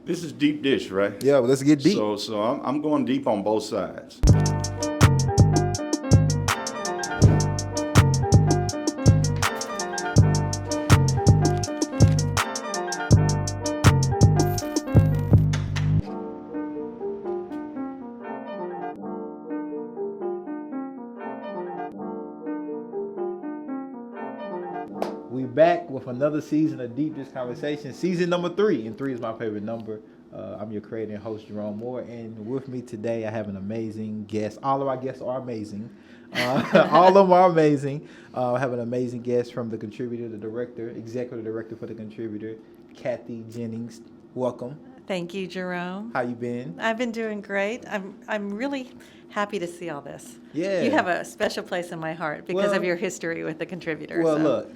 This is deep dish, right? Yeah, well, let's get deep. So I'm going deep on both sides. We back with another season of Deep Dish Conversation, season number 3, and 3 is my favorite number. I'm your creator and host, Jerome Moore, and with me today I have an amazing guest. All of our guests are amazing. All of them are amazing. I have an amazing guest from the contributor, the director, executive director for the contributor, Cathy Jennings. Welcome. Thank you, Jerome. How you been? I've been doing great. I'm really happy to see all this. Yeah. You have a special place in my heart because of your history with the contributor. Well, so.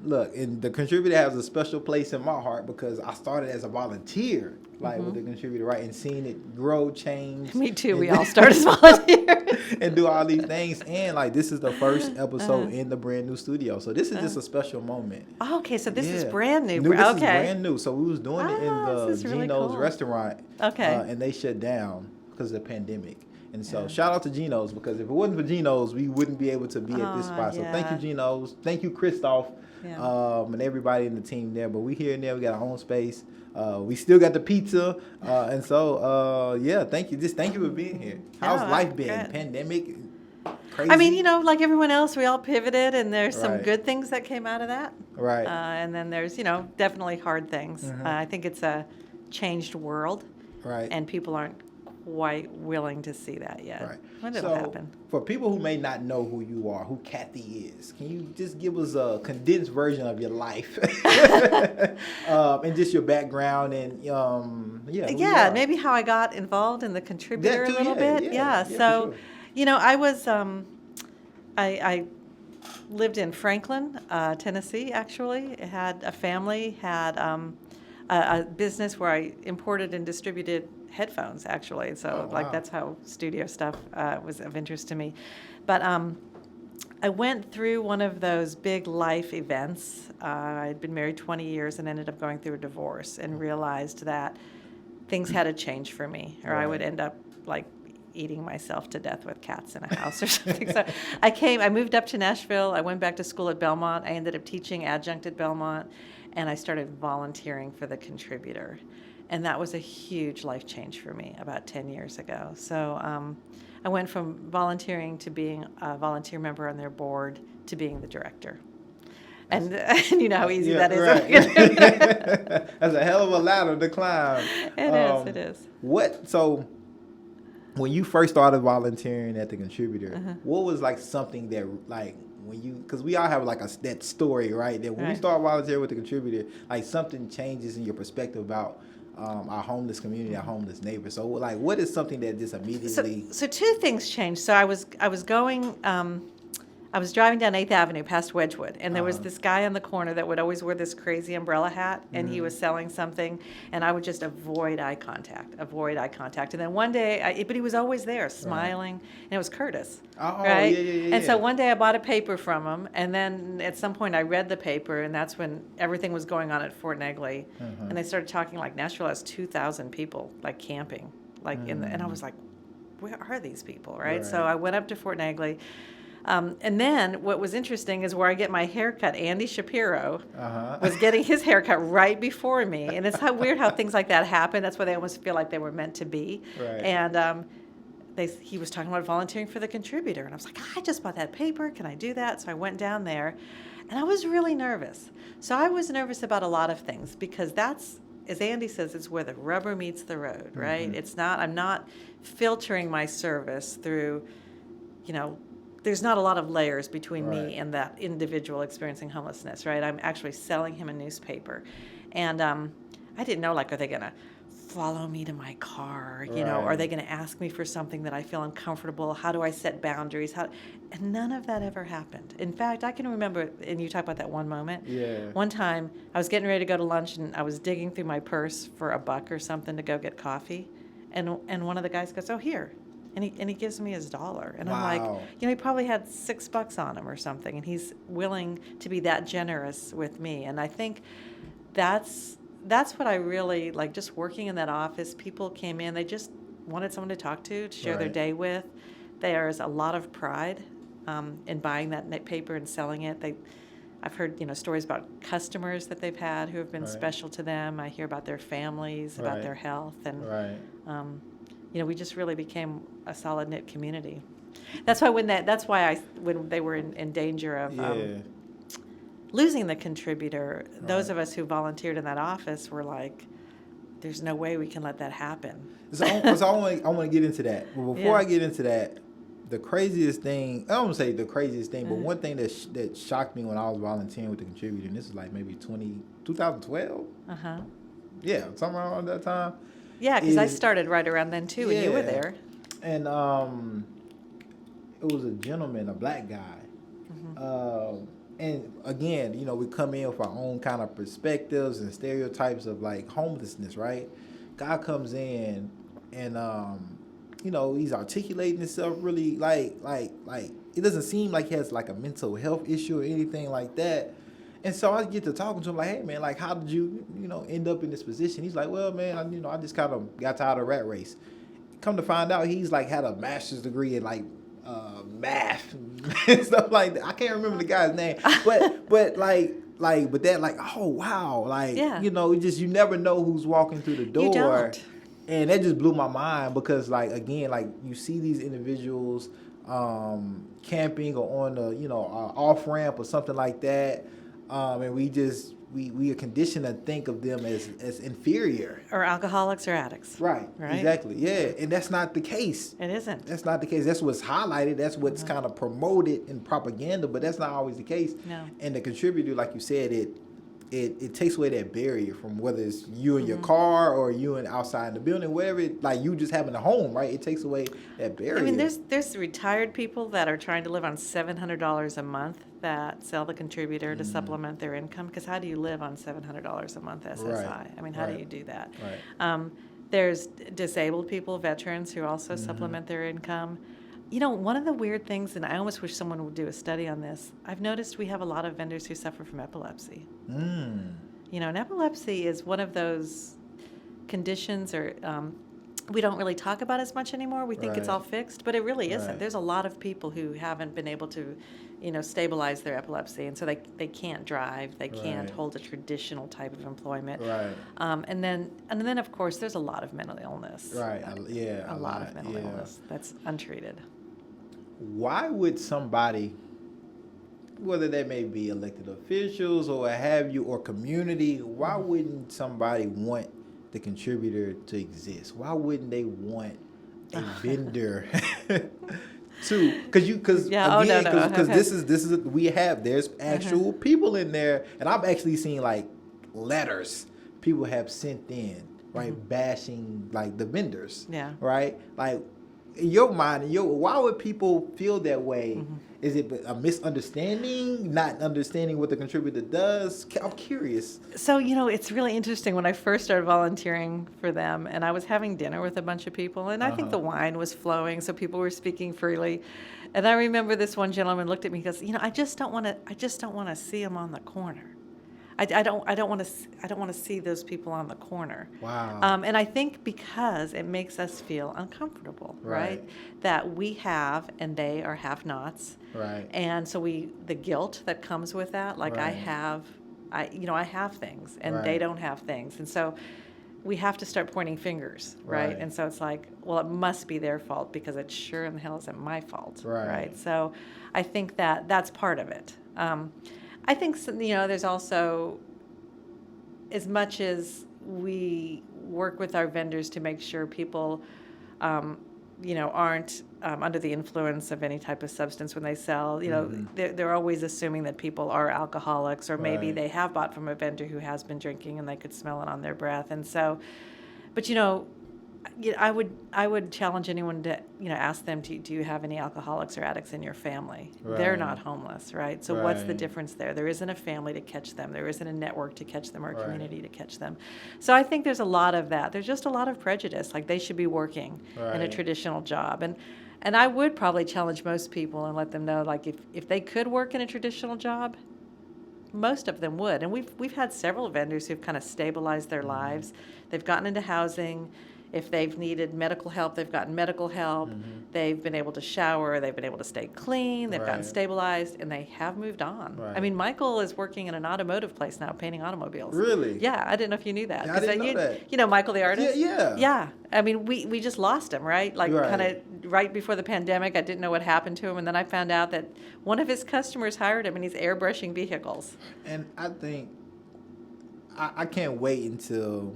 look, and the contributor has a special place in my heart because I started as a volunteer, with the contributor, right, and seeing it grow, change. Me too. We all start as volunteers and do all these things, and this is the first episode in the brand new studio, so this is just a special moment. Oh, okay, so this is brand new. This okay. is brand new. So we was doing it in the really Geno's cool. restaurant, and they shut down because of the pandemic. And so shout out to Geno's, because if it wasn't for Geno's, we wouldn't be able to be at this spot. So thank you, Geno's. Thank you, Christoph, and everybody in the team there. But we here and there, we got our own space. We still got the pizza. And so, thank you. Just thank you for being here. How's life been? Good. Pandemic? Crazy? I mean, like everyone else, we all pivoted, and there's some Right. good things that came out of that. Right. And then there's, definitely hard things. I think it's a changed world. Right. And people aren't quite willing to see that yet. Right. When did it happen? For people who may not know who you are, who Cathy is, can you just give us a condensed version of your life and just your background and maybe how I got involved in the contributor a little bit. So, sure. I was I lived in Franklin, Tennessee. Actually, I had a family, had a business where I imported and distributed headphones, actually. So that's how studio stuff was of interest to me. But I went through one of those big life events. I'd been married 20 years and ended up going through a divorce and realized that things had to change for me, or I would end up eating myself to death with cats in a house or something. So I moved up to Nashville. I went back to school at Belmont. I ended up teaching adjunct at Belmont, and I started volunteering for the contributor. And that was a huge life change for me about 10 years ago. So I went from volunteering to being a volunteer member on their board to being the director. And you know how easy that is. Right. That's a hell of a ladder to climb. It is. So when you first started volunteering at the contributor, what was something that when you, because we all have that story, right? That when we start volunteering with the contributor, something changes in your perspective about our homeless community, our homeless neighbors. So what is something that just immediately? So two things changed. So I was driving down 8th Avenue past Wedgwood, and there was this guy on the corner that would always wear this crazy umbrella hat, and he was selling something, and I would just avoid eye contact. And then one day, but he was always there, smiling, and it was Curtis, right? Yeah. And so one day I bought a paper from him, and then at some point I read the paper, and that's when everything was going on at Fort Negley, and they started talking Nashville has 2,000 people camping, and I was like, where are these people, right? So I went up to Fort Negley. And then what was interesting is where I get my haircut. Andy Shapiro was getting his haircut right before me. And it's weird how things like that happen. That's why they almost feel like they were meant to be. Right. And he was talking about volunteering for the contributor. And I was like, I just bought that paper. Can I do that? So I went down there. And I was really nervous. So I was nervous about a lot of things because that's, as Andy says, it's where the rubber meets the road, right? It's not, I'm not filtering my service through, there's not a lot of layers between me and that individual experiencing homelessness, right? I'm actually selling him a newspaper. And I didn't know, are they going to follow me to my car? Are they going to ask me for something that I feel uncomfortable? How do I set boundaries? And none of that ever happened. In fact, I can remember, and you talk about that one moment. Yeah. One time, I was getting ready to go to lunch, and I was digging through my purse for $1 or something to go get coffee. And one of the guys goes, oh, here. And he gives me his $1. And I'm like, he probably had $6 on him or something. And he's willing to be that generous with me. And I think that's that's what I really like. Just working in that office, people came in. They just wanted someone to talk to share their Right. day with. There's a lot of pride in buying that paper and selling it. I've heard stories about customers that they've had who have been Right. special to them. I hear about their families, about Right. their health, and Right. we just really became a solid knit community. That's why when they were in danger of Yeah. losing the contributor, those Right. of us who volunteered in that office were like, "There's no way we can let that happen." So I want to get into that. But before Yeah. I get into that, the craziest thing, I don't want to say the craziest thing, but Uh-huh. one thing that shocked me when I was volunteering with the contributor, and this is like maybe 2012? Uh-huh. Yeah, somewhere around that time. Yeah, because I Is- started right around then too, and you were Yeah. there. And it was a gentleman, a black guy. And again, we come in with our own kind of perspectives and stereotypes of like homelessness, right? Guy comes in and he's articulating himself really like it doesn't seem like he has like a mental health issue or anything like that. And so I get to talking to him like, hey man, like how did you end up in this position? He's like, well man, I just kind of got tired of the rat race. Come to find out, he's like had a master's degree in like math and stuff like that. I can't remember the guy's name, but that like, oh wow, like Yeah. you never know who's walking through the door. You don't. And that just blew my mind because like again, like you see these individuals camping or on the off ramp or something like that, and we are conditioned to think of them as inferior. Or alcoholics or addicts. Right. Right? Exactly. Yeah. And that's not the case. It isn't. That's not the case. That's what's highlighted. That's what's kind of promoted in propaganda, but that's not always the case. No. And the contributor, like you said, it takes away that barrier from whether it's you in your car or you in outside the building, whatever. Like you just having a home, right? It takes away that barrier. I mean, there's retired people that are trying to live on $700 a month that sell the contributor to supplement their income. Because how do you live on $700 a month SSI? Right. I mean, how do Right. you do that? Right. There's disabled people, veterans who also supplement their income. One of the weird things, and I almost wish someone would do a study on this, I've noticed we have a lot of vendors who suffer from epilepsy. And epilepsy is one of those conditions or we don't really talk about as much anymore. We think it's Right. all fixed, but it really isn't. Right. There's a lot of people who haven't been able to, stabilize their epilepsy, and so they can't drive, they can't Right. hold a traditional type of employment. Right. And then of course there's a lot of mental illness. Right. Yeah. A lot of mental yeah. illness that's untreated. Why would somebody, whether that may be elected officials or what have you, or community, why wouldn't somebody want the contributor to exist? Why wouldn't they want a vendor to? Because Yeah, again, no. because Okay. this is there's actual people in there, and I've actually seen like letters people have sent in, right, bashing like the vendors, Yeah. right, like. In your mind, why would people feel that way? Is it a misunderstanding, not understanding what the contributor does? I'm curious. So, it's really interesting. When I first started volunteering for them, and I was having dinner with a bunch of people, and I think the wine was flowing, so people were speaking freely. And I remember this one gentleman looked at me and goes, I just don't want to see him on the corner. I don't want to see those people on the corner. Wow. And I think because it makes us feel uncomfortable, right? That we have and they are have-nots. Right. And so the guilt that comes with that, like I Right. have things and they Right. don't have things. And so we have to start pointing fingers, right? Right. And so it's like, well, it must be their fault because it sure in the hell isn't my fault, Right. So I think that's part of it. I think, there's also, as much as we work with our vendors to make sure people, aren't under the influence of any type of substance when they sell, they're always assuming that people are alcoholics, or maybe Right. they have bought from a vendor who has been drinking and they could smell it on their breath. And so, but I would challenge anyone to ask them, do you have any alcoholics or addicts in your family? They're Right. not homeless, right? So what's the Right. difference there? There isn't a family to catch them. There isn't a network to catch them or a Right. community to catch them. So I think there's a lot of that. There's just a lot of prejudice. Like they should be working in a Right. traditional job. And I would probably challenge most people and let them know, like if they could work in a traditional job, most of them would. And we've had several vendors who've kind of stabilized their lives. They've gotten into housing. If they've needed medical help, they've gotten medical help. They've been able to shower. They've been able to stay clean. They've gotten Right. stabilized, and they have moved on. Right. I mean, Michael is working in an automotive place now, painting automobiles. Really? Yeah, I didn't know if you knew that. Yeah, I didn't know you, that. You know Michael the artist? Yeah. Yeah. I mean, we just lost him, right? Like Right. kind of right before the pandemic. I didn't know what happened to him, and then I found out that one of his customers hired him, and he's airbrushing vehicles. And I think I can't wait until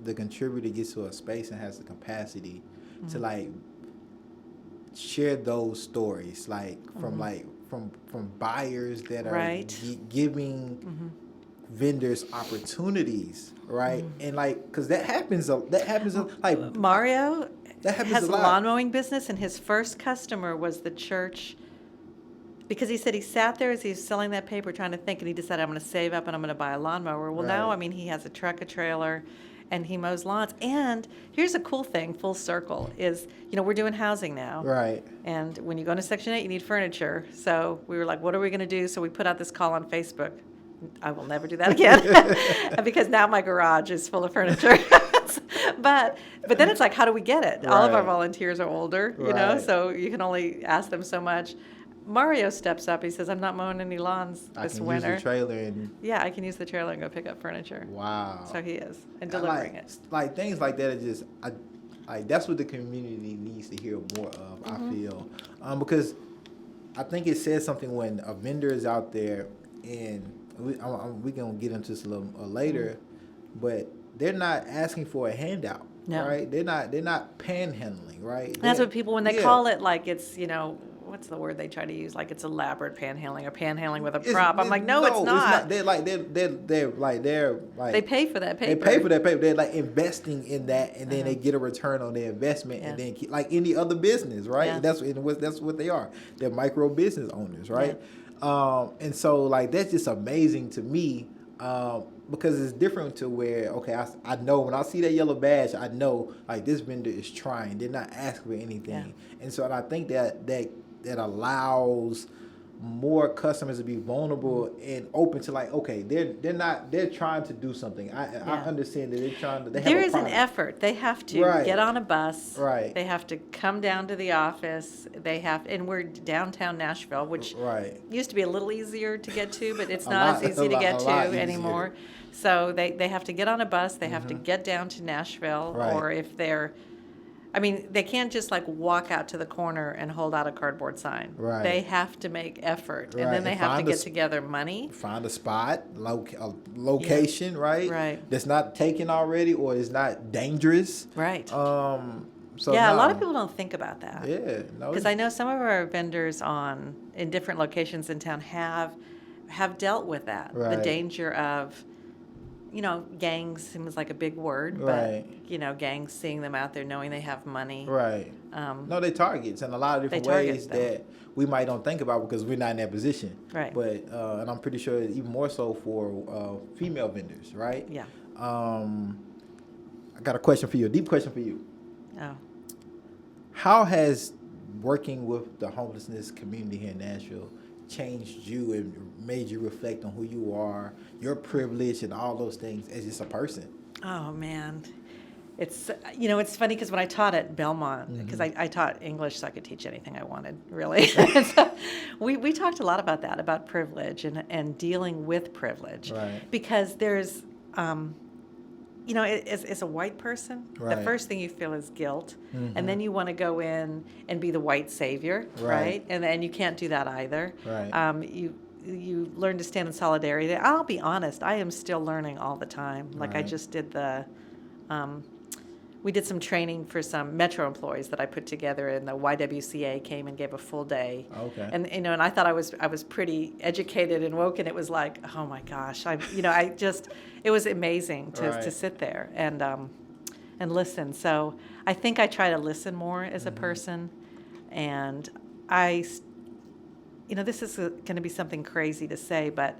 the contributor gets to a space and has the capacity to like share those stories, like from from buyers that are Right. giving vendors opportunities, right? And like, because that happens like Mario that happens has a a lot. lawn mowing business, and his first customer was the church. Because he said he sat there as he was selling that paper trying to think, and he decided, I'm going to save up and I'm going to buy a lawnmower. Well, now, Right. I mean, he has a truck, a trailer, and he mows lawns. And here's a cool thing, full circle, is, we're doing housing now. Right. And when you go into Section 8, you need furniture. So we were like, what are we going to do? So we put out this call on Facebook. I will never do that again because now my garage is full of furniture. But then it's like, how do we get it? All of our Right. volunteers are older, Right. so you can only ask them so much. Mario steps up. He says, I'm not mowing any lawns I this can winter. use the trailer and Yeah, I can use the trailer and go pick up furniture. wow. So he is, and I delivering like, it. Like things like that are just, like that's what the community needs to hear more of. I feel, because I think it says something when a vendor is out there, and we gonna get into this a little later, but they're not asking for a handout, No. right? They're not panhandling, right? And that's They're- what people, when they yeah. call it like it's, what's the word they try to use? Like it's elaborate panhandling or panhandling with a prop. I'm like, no, it's not. They're like They pay for that paper. They pay for that paper. They're like investing in that, and then they get a return on their investment, and then like any other business, right? Yeah. That's what they are. They're micro business owners, right? And so like that's just amazing to me, because it's different to where I know when I see that yellow badge, I know like this vendor is trying. They're not asking for anything, and so I think that allows more customers to be vulnerable and open to like, they're trying to do something. I understand that they're trying to. There is an effort. They have to Right. get on a bus. Right. They have to come down to the office. And we're downtown Nashville, which Right. used to be a little easier to get to, but it's A not lot- as easy to a get lot to easier. anymore. So they have to get on a bus. They have to get down to Nashville, Right. or if they can't just like walk out to the corner and hold out a cardboard sign. Right. They have to make effort, Right. and then they And have to find a get s- together money. Find a spot, location, right? Right. That's not taken already, or is not dangerous. Right. So yeah, a lot no. of people don't think about that. Yeah. No. Because I know some of our vendors in different locations in town have dealt with that. The Right. danger of, gangs seems like a big word, Right. but, gangs seeing them out there knowing they have money. Right. No, they targets in a lot of different They target ways them. that we might don't think about because we're not in that position. Right. But and I'm pretty sure even more so for female vendors, right? Yeah. I got a question for you, a deep question for you. Oh. How has working with the homelessness community here in Nashville changed you and made you reflect on who you are, your privilege, and all those things as just a person? Oh, man. It's, it's funny because when I taught at Belmont, because I taught English so I could teach anything I wanted, really. And so we talked a lot about that, about privilege and dealing with privilege. Right. Because there's, as a white person, Right. the first thing you feel is guilt. And then you want to go in and be the white savior, Right. right? And then you can't do that either. Right. You learn to stand in solidarity. I'll be honest, I am still learning all the time. Like I Right. just did we did some training for some Metro employees that I put together, and the YWCA came and gave a full day. Okay. And and I thought I was pretty educated and woke, and it was like, oh my gosh, it was amazing to Right. sit there and listen. So I think I try to listen more as a person, and this is going to be something crazy to say, but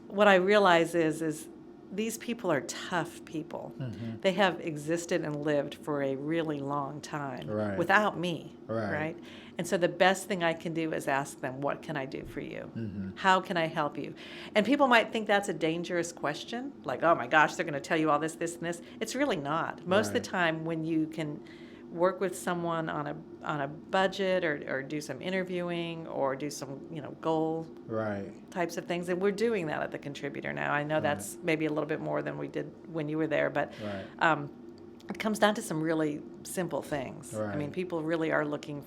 what I realize is these people are tough people. Mhm. They have existed and lived for a really long time Right. without me, Right. And so the best thing I can do is ask them, what can I do for you? Mhm. How can I help you? And people might think that's a dangerous question, like, oh my gosh, they're going to tell you all this, this, and this. It's really not. Most of Right. the time when you can work with someone on a budget or do some interviewing or do some, goal Right. types of things. And we're doing that at the Contributor now. I know Right. that's maybe a little bit more than we did when you were there, but Right. it comes down to some really simple things. I mean, Right. people really are looking,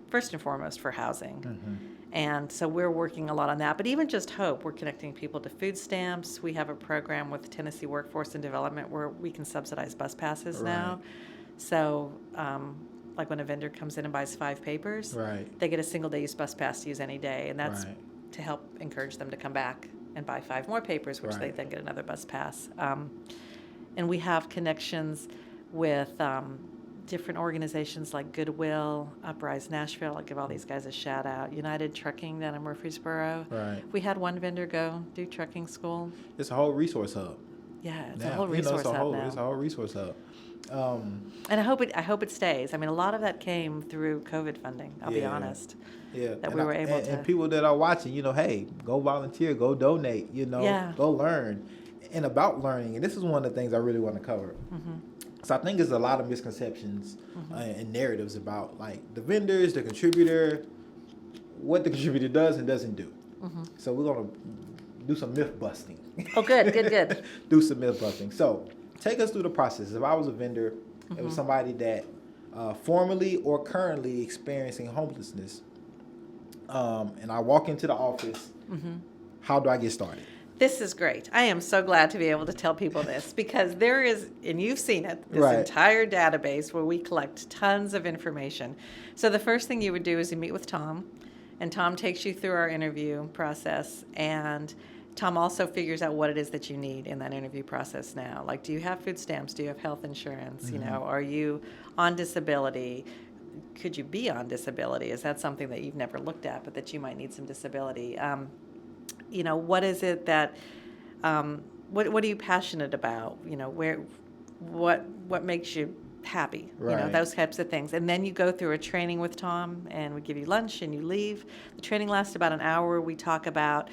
first and foremost, for housing. Mhm. And so we're working a lot on that. But even just HOPE, we're connecting people to food stamps. We have a program with Tennessee Workforce and Development where we can subsidize bus passes now. Right. So, like when a vendor comes in and buys 5 papers, Right. they get a single-day use bus pass to use any day, and that's Right. to help encourage them to come back and buy 5 more papers, which they Right. then get another bus pass. And we have connections with different organizations like Goodwill, Uprise Nashville. I'll give all these guys a shout out. United Trucking down in Murfreesboro. Right. We had one vendor go do trucking school. It's a whole resource hub. Yeah, it's now. a whole resource hub now. It's a whole resource hub. And I hope it stays. I mean, a lot of that came through COVID funding, I'll be Yeah. honest. Yeah. That we were able to. And people that are watching, hey, go volunteer, go donate, Yeah. go learn. And about learning, and this is one of the things I really want to cover. Mm-hmm. So I think there's a lot of misconceptions and narratives about like the vendors, the contributor, what the contributor does and doesn't do. Mm-hmm. So we're gonna do some myth busting. Oh, good. Do some myth busting. So take us through the process. If I was a vendor, it was somebody that formerly or currently experiencing homelessness, and I walk into the office, how do I get started? This is great. I am so glad to be able to tell people this because there is, and you've seen it, this Right. entire database where we collect tons of information. So the first thing you would do is you meet with Tom, and Tom takes you through our interview process, and Tom also figures out what it is that you need in that interview process now. Like, do you have food stamps? Do you have health insurance? Are you on disability? Could you be on disability? Is that something that you've never looked at, but that you might need some disability? What is it that, what are you passionate about? What makes you happy? Right. Those types of things. And then you go through a training with Tom, and we give you lunch, and you leave. The training lasts about an hour. We talk about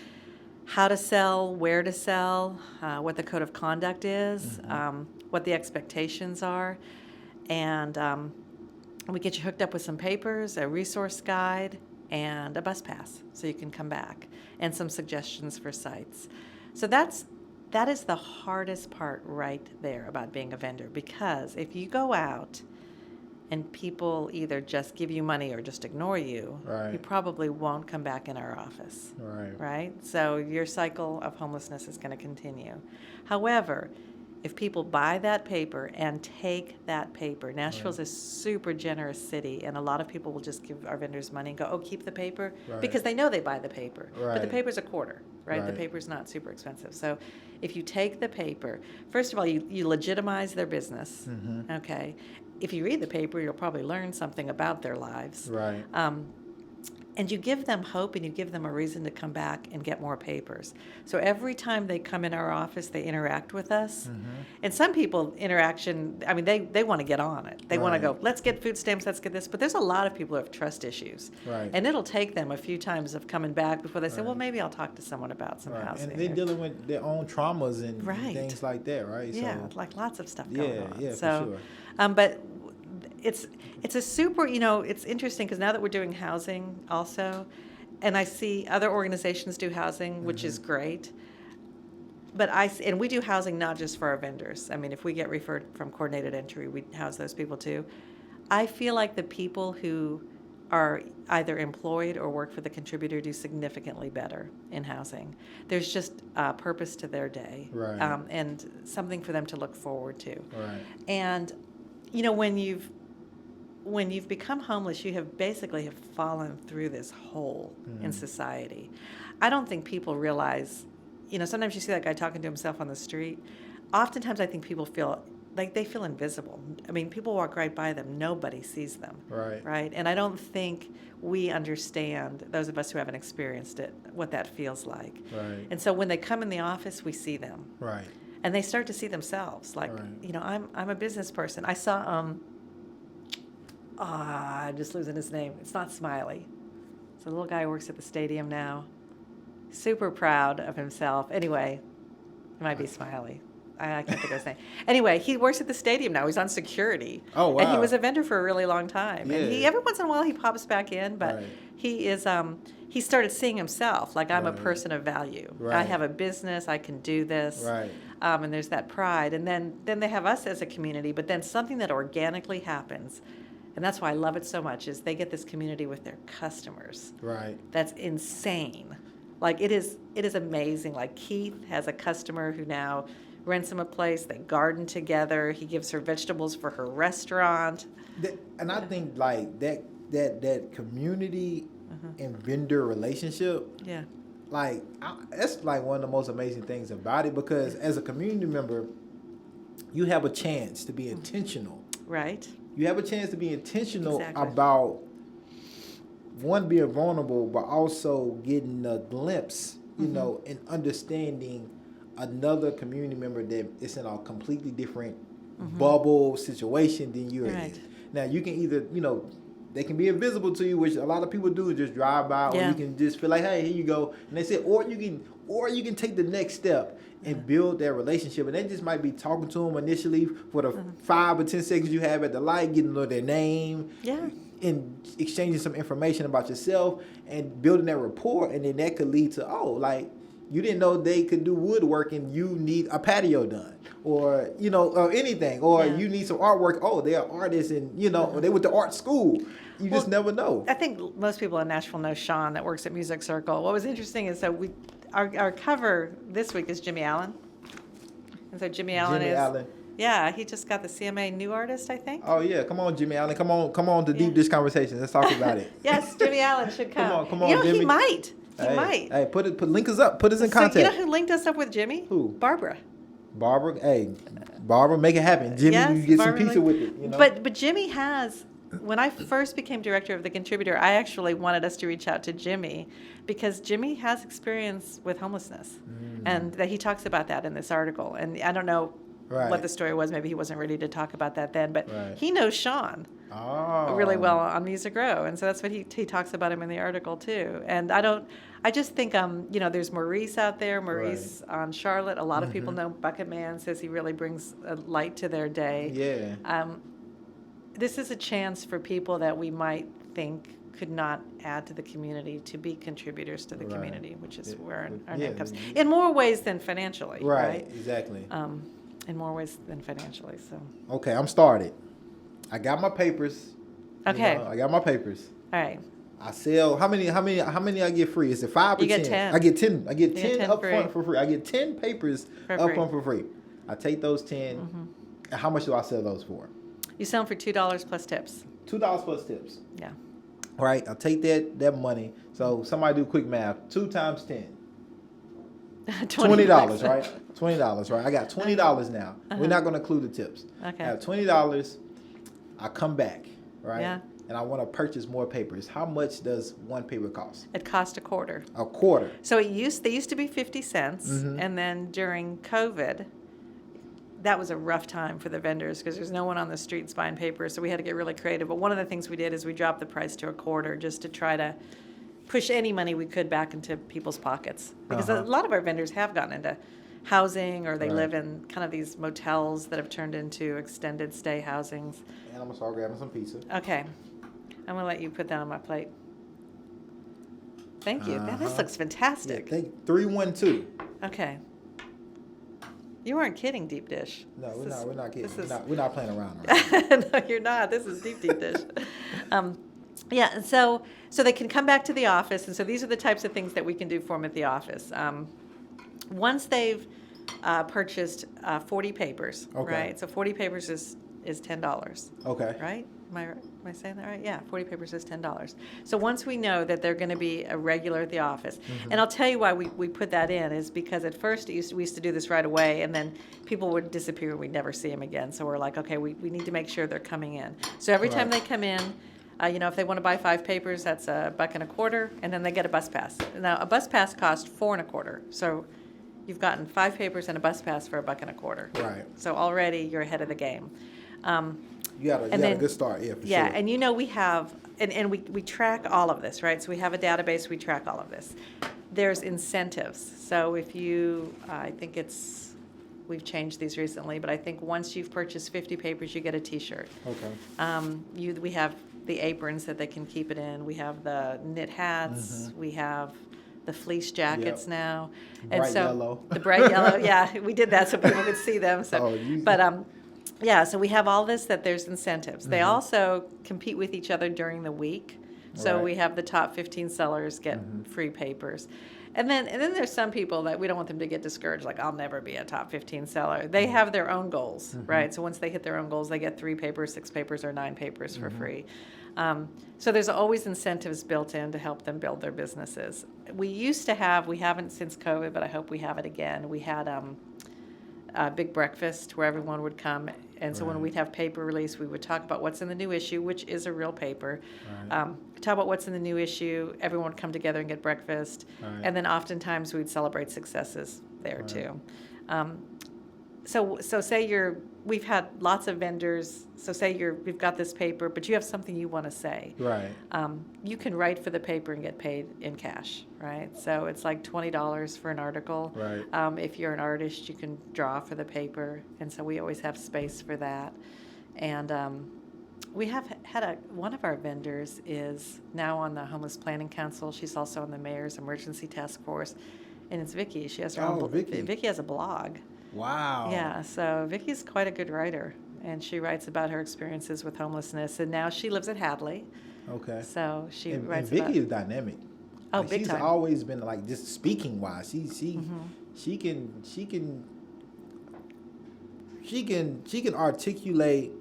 how to sell, where to sell, what the code of conduct is, what the expectations are, and we get you hooked up with some papers, a resource guide, and a bus pass so you can come back, and some suggestions for sites. So that is the hardest part right there about being a vendor, because if you go out and people either just give you money or just ignore you, Right. you probably won't come back in our office. Right? So your cycle of homelessness is going to continue. However, if people buy that paper and take that paper, Nashville's a super generous city, and a lot of people will just give our vendors money and go, oh, keep the paper, Right. because they know they buy the paper. But the Right. paper's a quarter, right? The Right. paper's not super expensive. So if you take the paper, first of all, you legitimize their business, okay? If you read the paper, you'll probably learn something about their lives. Right. And you give them hope, and you give them a reason to come back and get more papers. So every time they come in our office, they interact with us. And some people, interaction, I mean, they want to get on it. They want to Right. go, let's get food stamps, let's get this. But there's a lot of people who have trust issues. Right. And it'll take them a few times of coming back before they say, Right. well, maybe I'll talk to someone about some Right. housing. And they're dealing with their own traumas and Right. things like that, right? Yeah, So, like lots of stuff going on. yeah, So, for sure. but it's a super, it's interesting because now that we're doing housing also, and I see other organizations do housing, which is great. But and we do housing not just for our vendors. I mean, if we get referred from coordinated entry, we house those people too. I feel like the people who are either employed or work for the contributor do significantly better in housing. There's just a purpose to their day, Right. And something for them to look forward to. Right. And when you've become homeless, you have basically fallen through this hole in society. I don't think people realize, sometimes you see that guy talking to himself on the street. Oftentimes I think people feel like they feel invisible. I mean, people walk right by them. Nobody sees them. Right. Right? And I don't think we understand, those of us who haven't experienced it, what that feels like. Right. And so when they come in the office, we see them. Right. and they start to see themselves like, Right. you know, I'm a business person. I saw I'm just losing his name. It's not Smiley. It's a little guy who works at the stadium now. Super proud of himself. Anyway, it might be Smiley. I can't think of his name. Anyway, he works at the stadium now. He's on security. Oh, wow. And he was a vendor for a really long time. And Yeah. every once in a while he pops back in, but Right. he is he started seeing himself like, I'm a Right. person of value. I Right. have a business. I can do this. Right. And there's that pride. And then they have us as a community, but then something that organically happens, and that's why I love it so much, is they get this community with their customers. Right. That's insane. Like, it is amazing. Like, Keith has a customer who now rents him a place. They garden together. He gives her vegetables for her restaurant. And I think like that community and vendor relationship, Yeah. like that's like one of the most amazing things about it, because as a community member, you have a chance to be intentional. Right. You have a chance to be intentional Exactly. about one, being vulnerable, but also getting a glimpse, you know, and understanding another community member that is in a completely different bubble situation than you're Right. in. Now you can either, you know, they can be invisible to you, which a lot of people do, just drive by, or Yeah. you can just feel like, hey, here you go, and that's it. Or you can take the next step and build that relationship, and that just might be talking to them initially for the 5 or 10 seconds you have at the light, getting to know their name, Yeah. and exchanging some information about yourself and building that rapport, and then that could lead to, oh, like, you didn't know they could do woodwork and you need a patio done, or, you know, or anything, or Yeah. you need some artwork. Oh, they are artists, and, you know, or they went to art school. You just never know. I think most people in Nashville know Sean that works at Music Circle. What was interesting is that our cover this week is Jimmy Allen. And so Jimmy Allen Jimmy is... Allen. Yeah, he just got the CMA New Artist, I think. Oh yeah, come on, Jimmy Allen, come on to Yeah. Deep Dish Conversation. Let's talk about it. Yes, Jimmy Allen should come. Come on, you know, Jimmy. he might. He Hey, might. Hey, link us up. Put us in So, contact. you know who linked us up with Jimmy? Who? Barbara. Barbara, make it happen. Jimmy, Yes, you get some Barbara pizza linked- with it. You know? But Jimmy has... When I first became director of The Contributor, I actually wanted us to reach out to Jimmy because Jimmy has experience with homelessness. And that he talks about that in this article. And I don't know Right. what the story was. Maybe he wasn't ready to talk about that then. But Right. he knows Sean really well on Music Row. And so that's what he talks about him in the article, too. And I just think, you know, there's Maurice out there, Maurice on Charlotte. A lot of people know Bucket Man, says he really brings a light to their day. Yeah. This is a chance for people that we might think could not add to the community to be contributors to the Right. community, which is where our Yeah, name comes. In more ways than financially, Right. Exactly. in more ways than financially, so. Okay, I'm started. I got my papers. you Okay. know, I got my papers. All right. I sell. How many I get free? Is it 5 or You 10? get 10. I get 10. I get You 10 get 10 up free. front for free. I get 10 papers For up free. front for free. I take those 10. And how much do I sell those for? You sell them for $2 plus tips. $2 plus tips. Yeah. All right, I'll take that money. So somebody do quick math. 2 times 10. $20, right? $20, right? I got $20 now. We're not going to include the tips. Okay. I have $20. I come back, right? Yeah. And I want to purchase more papers. How much does one paper cost? It cost $0.25. A quarter. So they used to be 50 cents, and then during COVID, that was a rough time for the vendors because there's no one on the streets buying paper, so we had to get really creative. But one of the things we did is we dropped the price to $0.25 just to try to push any money we could back into people's pockets. Because a lot of our vendors have gotten into housing, or they live in kind of these motels that have turned into extended stay housings. And I'm going to start grabbing some pizza. Okay. I'm going to let you put that on my plate. Thank you. Man, this looks Yeah, fantastic. 312. Okay. You weren't kidding, Deep Dish. No, we're not kidding. this is- We're not playing around. Right? No, you're not. This is deep dish. Yeah, and so they can come back to the office, and so these are the types of things that we can do for them at the office. Once they've purchased 40 papers, Okay. right? So 40 papers is $10, Okay. right? Am I saying that right? Yeah, 40 papers is $10. So once we know that they're going to be a regular at the office, and I'll tell you why we put that in is because at first we used to do this right away, and then people would disappear and we'd never see them again. So we're like, okay, we need to make sure they're coming in. So every time they come in, you know, if they want to buy 5 papers, that's $1.25, and then they get a bus pass. Now a bus pass costs $4.25. So you've gotten 5 papers and a bus pass for $1.25. Right. So already you're ahead of the game. You got a good start, yeah, for Yeah, sure. and we have, and we track all of this, right? So we have a database, we track all of this. There's incentives. So if you, I think we've changed these recently, but I think once you've purchased 50 papers, you get a T-shirt. Okay. We have the aprons that they can keep it in. We have the knit hats. We have the fleece jackets Yep. now. Bright yellow. The bright yellow, yeah, we did that so people could see them. So, yeah, so we have all this that there's incentives. They also compete with each other during the week. So Right. we have the top 15 sellers get free papers. And then there's some people that we don't want them to get discouraged, like, I'll never be a top 15 seller. They have their own goals, right? So once they hit their own goals, they get 3 papers, 6 papers, or 9 papers for free. So there's always incentives built in to help them build their businesses. We used to have, we haven't since COVID, but I hope we have it again. We had a big breakfast where everyone would come. And so when we'd have paper release, we would talk about what's in the new issue, which is a real paper. Right. Talk about what's in the new issue. Everyone would come together and get breakfast. Right. And then oftentimes we'd celebrate successes there Right. too. So say we've had lots of vendors. So say we've got this paper, but you have something you want to say. Right. You can write for the paper and get paid in cash, right? So it's like $20 for an article. Right. If you're an artist, you can draw for the paper, and so we always have space for that. And we have had one of our vendors is now on the Homeless Planning Council. She's also on the Mayor's Emergency Task Force, and it's Vicky. She has her own. Vicky. Vicky has a blog. Wow. Yeah, so Vicky's quite a good writer, and she writes about her experiences with homelessness. And now she lives at Hadley. Okay. So she and writes Vicky about. is dynamic. Oh, Like, big she's time. always been like just speaking wise. She can articulate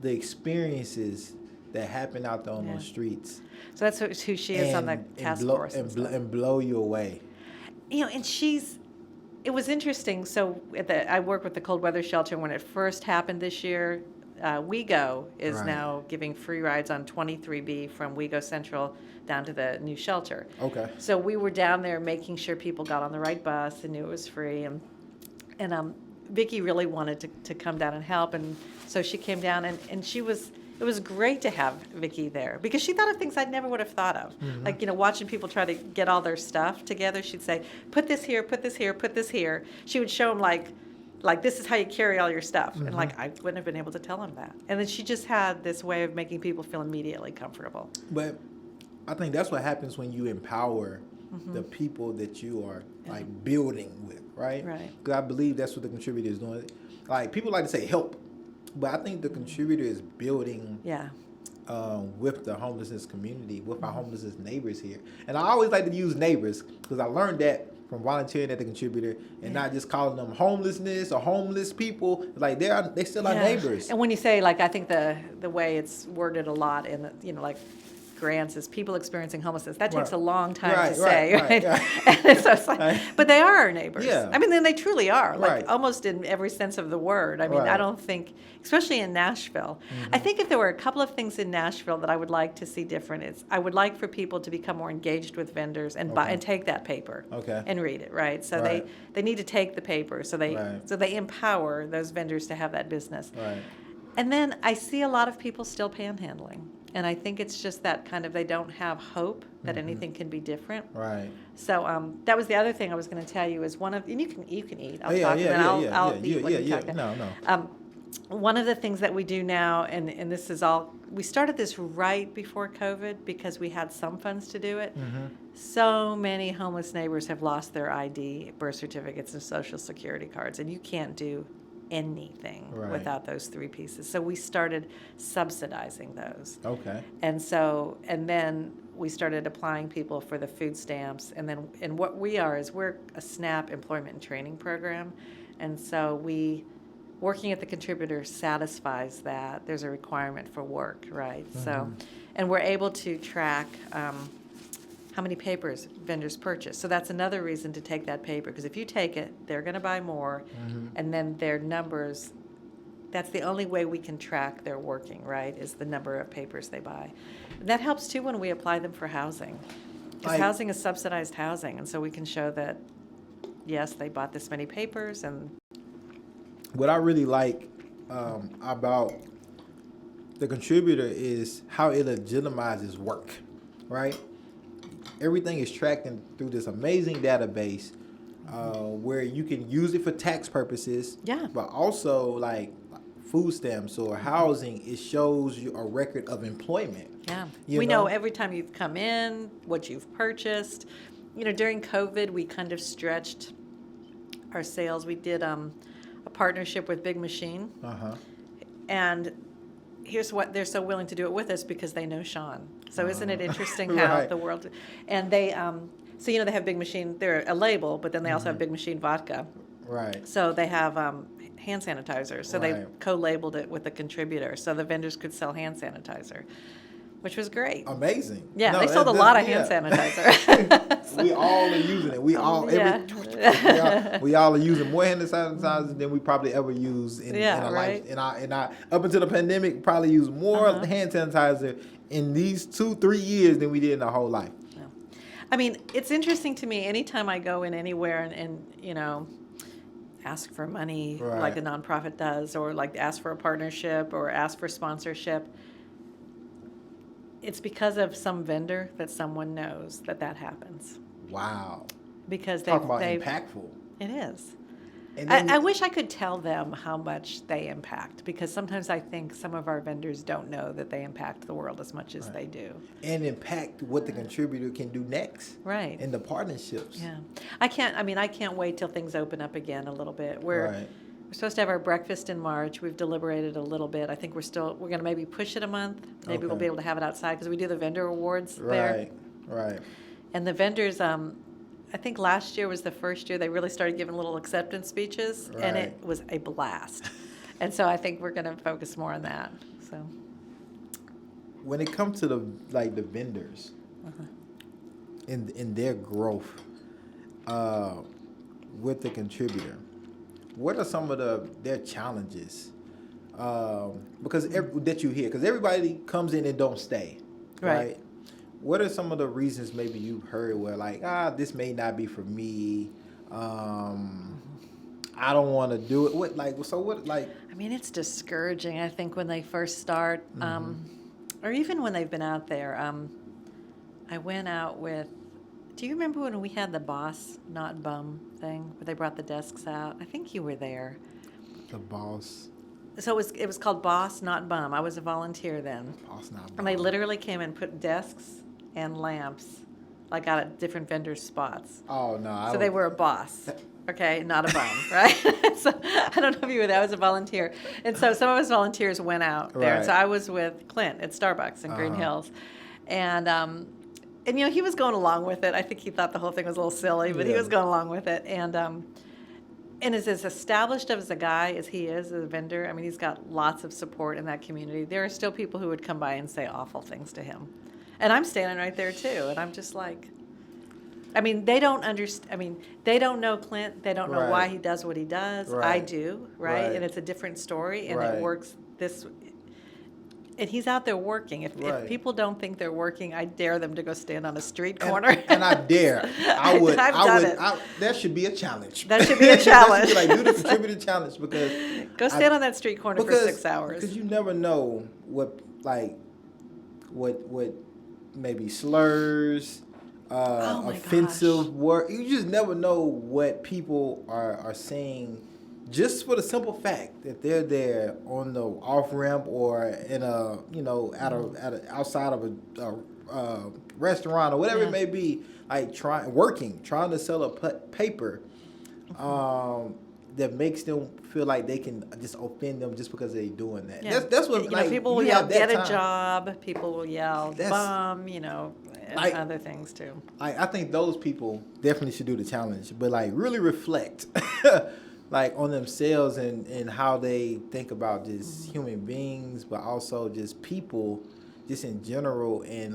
the experiences that happen out there on Yeah. those streets. So that's who she is on the task force. And blow you away. And it was interesting. So I work with the cold weather shelter. When it first happened this year, WeGo is Right. now giving free rides on 23B from WeGo Central down to the new shelter. Okay. So we were down there making sure people got on the right bus and knew it was free. And Vicki really wanted to come down and help. And so she came down, and it was great to have Vicki there because she thought of things I never would have thought of. Like, watching people try to get all their stuff together. She'd say, put this here, put this here, put this here. She would show them like this is how you carry all your stuff. And I wouldn't have been able to tell them that. And then she just had this way of making people feel immediately comfortable. But I think that's what happens when you empower the people that you are like building with, right? Right. Because I believe that's what the contributor is doing. Like, people like to say help, but I think the contributor is building Yeah. with the homelessness community, with our homelessness neighbors here. And I always like to use neighbors because I learned that from volunteering at the contributor and not just calling them homelessness or homeless people. Like, they still are neighbors. And when you say, like, I think the way it's worded a lot in the, like grants is people experiencing homelessness. That takes a long time to say, right? And so it's like, but they are our neighbors. Yeah. I mean, then they truly are, like Right. almost in every sense of the word. I mean, I don't think, especially in Nashville, I think if there were a couple of things in Nashville that I would like to see different, is I would like for people to become more engaged with vendors and buy and take that paper and read it, right? So they need to take the paper, so they empower those vendors to have that business. Right. And then I see a lot of people still panhandling. And I think it's just that kind of, they don't have hope that anything can be different. Right. So that was the other thing I was going to tell you is and you can eat. I'll Yeah, talk, yeah, and then yeah, I'll yeah, eat when you talk. No. One of the things that we do now, and this is all, we started this right before COVID because we had some funds to do it. So many homeless neighbors have lost their ID, birth certificates, and social security cards, and you can't do anything without those 3 pieces. So we started subsidizing those. Okay. And then we started applying people for the food stamps. And what we are is we're a SNAP employment and training program. And so working at the contributor satisfies that. There's a requirement for work, right? So, and we're able to track how many papers vendors purchase. So that's another reason to take that paper, because if you take it, they're going to buy more, and then their numbers, that's the only way we can track their working, right, is the number of papers they buy. And that helps, too, when we apply them for housing, because housing is subsidized housing, and so we can show that yes, they bought this many papers, and What I really like about the contributor is how it legitimizes work, right? Everything is tracked through this amazing database where you can use it for tax purposes. Yeah. But also like food stamps or housing, it shows you a record of employment. yeah, You we know? know every time you've come in, what you've purchased. During COVID, we kind of stretched our sales. We did a partnership with Big Machine, and here's what they're so willing to do it with us because they know Sean. So isn't it interesting how Right. the world, and they so they have Big Machine. They're a label, but then they also have Big Machine vodka. Right. So they have hand sanitizer. So they Right. co-labeled it with the contributor, so the vendors could sell hand sanitizer, which was great. Amazing. Yeah, No, they sold a that- lot of yeah. hand sanitizer. We all are using it. We all we all are using more hand sanitizer than we probably ever used in our right. life. In our up until the pandemic, probably used more hand sanitizer in these 2-3 years than we did in our whole life. Yeah. I mean, it's interesting to me anytime I go in anywhere and ask for money Right. like a nonprofit does, or like ask for a partnership or ask for sponsorship. It's because of some vendor that someone knows that happens. Wow. Because Talk about they've impactful. it is. And then, I wish I could tell them how much they impact, because sometimes I think some of our vendors don't know that they impact the world as much as they do. and impact what the contributor can do next. Right. In the partnerships. Yeah. I can't wait till things open up again a little bit. We're Right. supposed to have our breakfast in March. We've deliberated a little bit. I think we're going to maybe push it a month. Maybe we'll Okay. be able to have it outside because we do the vendor awards there. Right. And the vendors, I think last year was the first year they really started giving little acceptance speeches, and it Right. was a blast. And so I think we're going to focus more on that. So When it comes to the vendors in their growth with the contributor, what are some of their challenges? Because that you hear, because everybody comes in and don't stay, right? What are some of the reasons maybe you've heard where this may not be for me? I don't want to do it. I mean, it's discouraging, I think, when they first start, or even when they've been out there. I went out with, do you remember when we had the boss, not bum thing, where they brought the desks out? I think you were there. The boss. So it was called Boss, Not Bum. I was a volunteer then. Boss not And they literally came and put desks and lamps, out at different vendors' spots. Oh no. So they were a boss, okay, not a bum, right? So I don't know if you were there. I was a volunteer. And so some of us volunteers went out there. Right. So I was with Clint at Starbucks in Green Hills. And he was going along with it. I think he thought the whole thing was a little silly, but he Yeah. was going along with it. And as established as a guy as he is, as a vendor, I mean, he's got lots of support in that community. There are still people who would come by and say awful things to him. And I'm standing right there, too. And I'm just like, I mean, they don't understand. I mean, they don't know Clint. They don't know Right. why he does what he does. I Right. do, right? Right. And it's a different story, and Right. it works this. And he's out there working. If people don't think they're working, I dare them to go stand on a street corner. And I dare. I would. I've done it. That should be a challenge. That should be a challenge. That should be do the contributor challenge because Go stand on that street corner for 6 hours. Because you never know what maybe slurs, Oh my offensive gosh. word. You just never know what people are saying, just for the simple fact that they're there on the off ramp or in outside of a restaurant or whatever Yeah. it may be, trying to sell a paper. That makes them feel like they can just offend them just because they're doing that. Yeah. That's what people will you yell, have that "Get a time. job." People will yell, That's- "Bum," and other things too. I think those people definitely should do the challenge, but really reflect on themselves and how they think about just human beings, but also just people just in general, and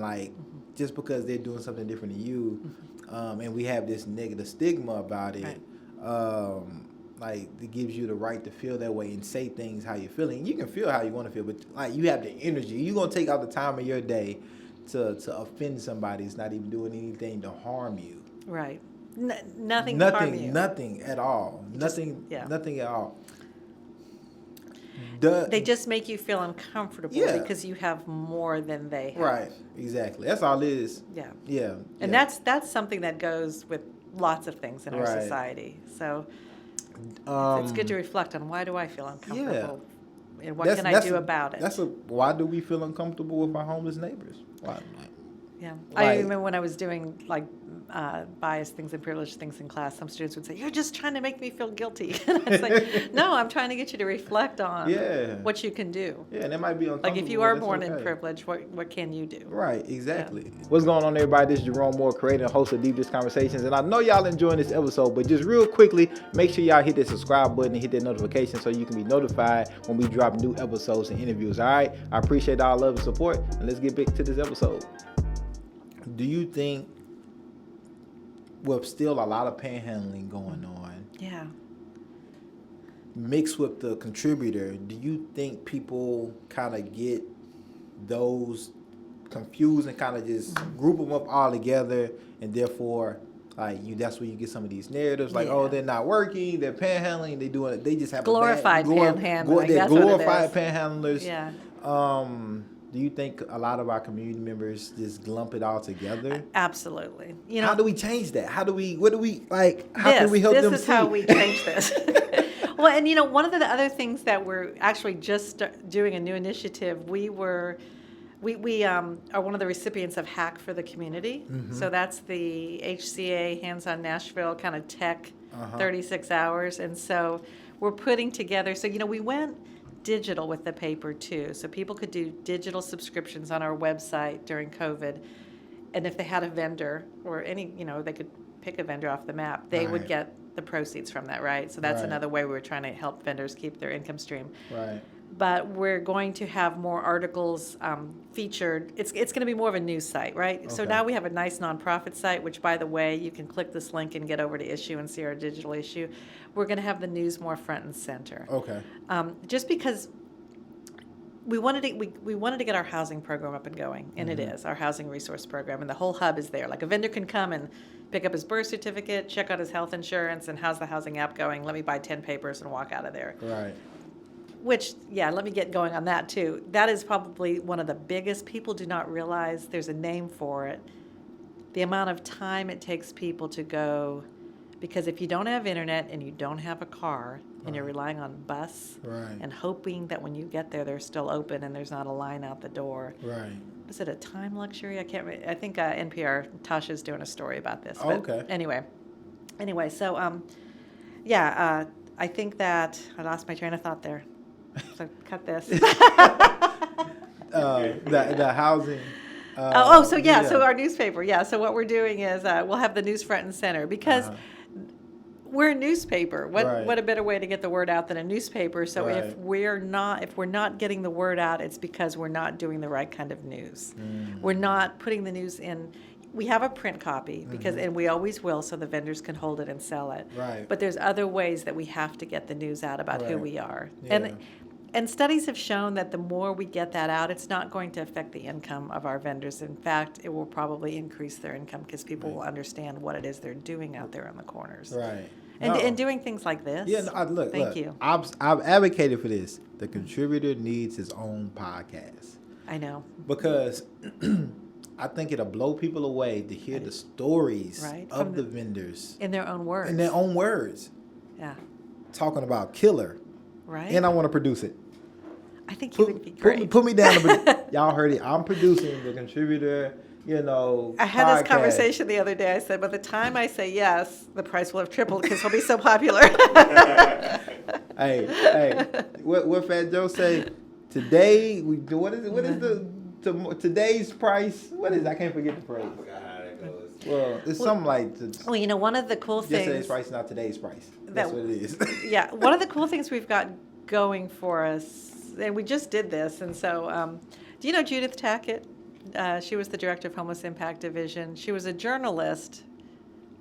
just because they're doing something different than you, and we have this negative stigma about it. Right. It gives you the right to feel that way and say things how you're feeling. You can feel how you want to feel, but you have the energy. You're gonna take out the time of your day to offend somebody. It's not even doing anything to harm you. Right. Nothing to harm you. Nothing at all. Nothing at all. They just make you feel uncomfortable because you have more than they have. Right, exactly. That's all it is. Yeah. And that's something that goes with lots of things in our Right. society. So it's good to reflect on, why do I feel uncomfortable? And what can I do about it? Why do we feel uncomfortable with our homeless neighbors? Why? Yeah. I remember when I was doing biased things and privileged things in class, some students would say, "You're just trying to make me feel guilty." And it's like, no, I'm trying to get you to reflect on what you can do. Yeah, and it might be uncomfortable. Like if you are born in privilege, what can you do? Right, exactly. Yeah. What's going on, everybody? This is Jerome Moore, creator and host of Deep Dish Conversations. And I know y'all enjoying this episode, but just real quickly, make sure y'all hit that subscribe button and hit that notification so you can be notified when we drop new episodes and interviews. All right? I appreciate all love and support, and let's get back to this episode. Do you think, with still a lot of panhandling going on, mixed with the contributor, do you think people kind of get those confused and kind of just group them up all together, and therefore, that's where you get some of these narratives, oh, they're not working, they're panhandling, they just have glorified panhandling. They're that's glorified what it is. panhandlers. Yeah. Do you think a lot of our community members just lump it all together? Absolutely. How do we change that? How can we help them see? This is how we change this. Well, and one of the other things that we're actually just doing a new initiative, we are one of the recipients of Hack for the Community. Mm-hmm. So that's the HCA Hands on Nashville kind of tech 36 hours. And so we're putting together, we went digital with the paper too, so people could do digital subscriptions on our website during COVID, and if they had a vendor or any, they could pick a vendor off the map, they would get the proceeds from that, right? So that's another way we were trying to help vendors keep their income stream. Right. But we're going to have more articles featured. It's going to be more of a news site, right? Okay. So now we have a nice nonprofit site, which, by the way, you can click this link and get over to Issue and see our digital issue. We're going to have the news more front and center. Okay. Just because we wanted to get our housing program up and going, and it is, our housing resource program, and the whole hub is there. Like a vendor can come and pick up his birth certificate, check out his health insurance, and how's the housing app going? Let me buy 10 papers and walk out of there. Right. Which, let me get going on that too. That is probably one of the biggest. People do not realize there's a name for it. The amount of time it takes people to go, because if you don't have internet and you don't have a car and you're relying on bus and hoping that when you get there they're still open and there's not a line out the door. Right. Is it a time luxury? I can't. I think NPR Tasha's doing a story about this. But okay. Anyway, so I think that I lost my train of thought there. So cut this. The housing. So our newspaper. Yeah. So what we're doing is we'll have the news front and center because we're a newspaper. What a better way to get the word out than a newspaper? So if we're not getting the word out, it's because we're not doing the right kind of news. We're not putting the news in. We have a print copy because, and we always will, so the vendors can hold it and sell it. Right. But there's other ways that we have to get the news out about who we are. Yeah. And studies have shown that the more we get that out, it's not going to affect the income of our vendors. In fact, it will probably increase their income because people will understand what it is they're doing out there in the corners. Right. And doing things like this. Yeah. Thank you. I've advocated for this. The contributor needs his own podcast. I know. Because I think it'll blow people away to hear the stories of the vendors. In their own words. Yeah. Talking about killer. Right. And I want to produce it. I think you would be great. Put me down. Y'all heard it. I'm producing the contributor, I had this conversation the other day. I said, by the time I say yes, the price will have tripled because he'll be so popular. Hey, what Fat Joe say? Today, what is it? What is today's price? What is it? I can't forget the price. I forgot how that goes. Well, it's something like... one of the cool things... Yesterday's price, not today's price. That's what it is. Yeah, one of the cool things we've got going for us, and we just did this, and so, do you know Judith Tackett? She was the director of Homeless Impact Division. She was a journalist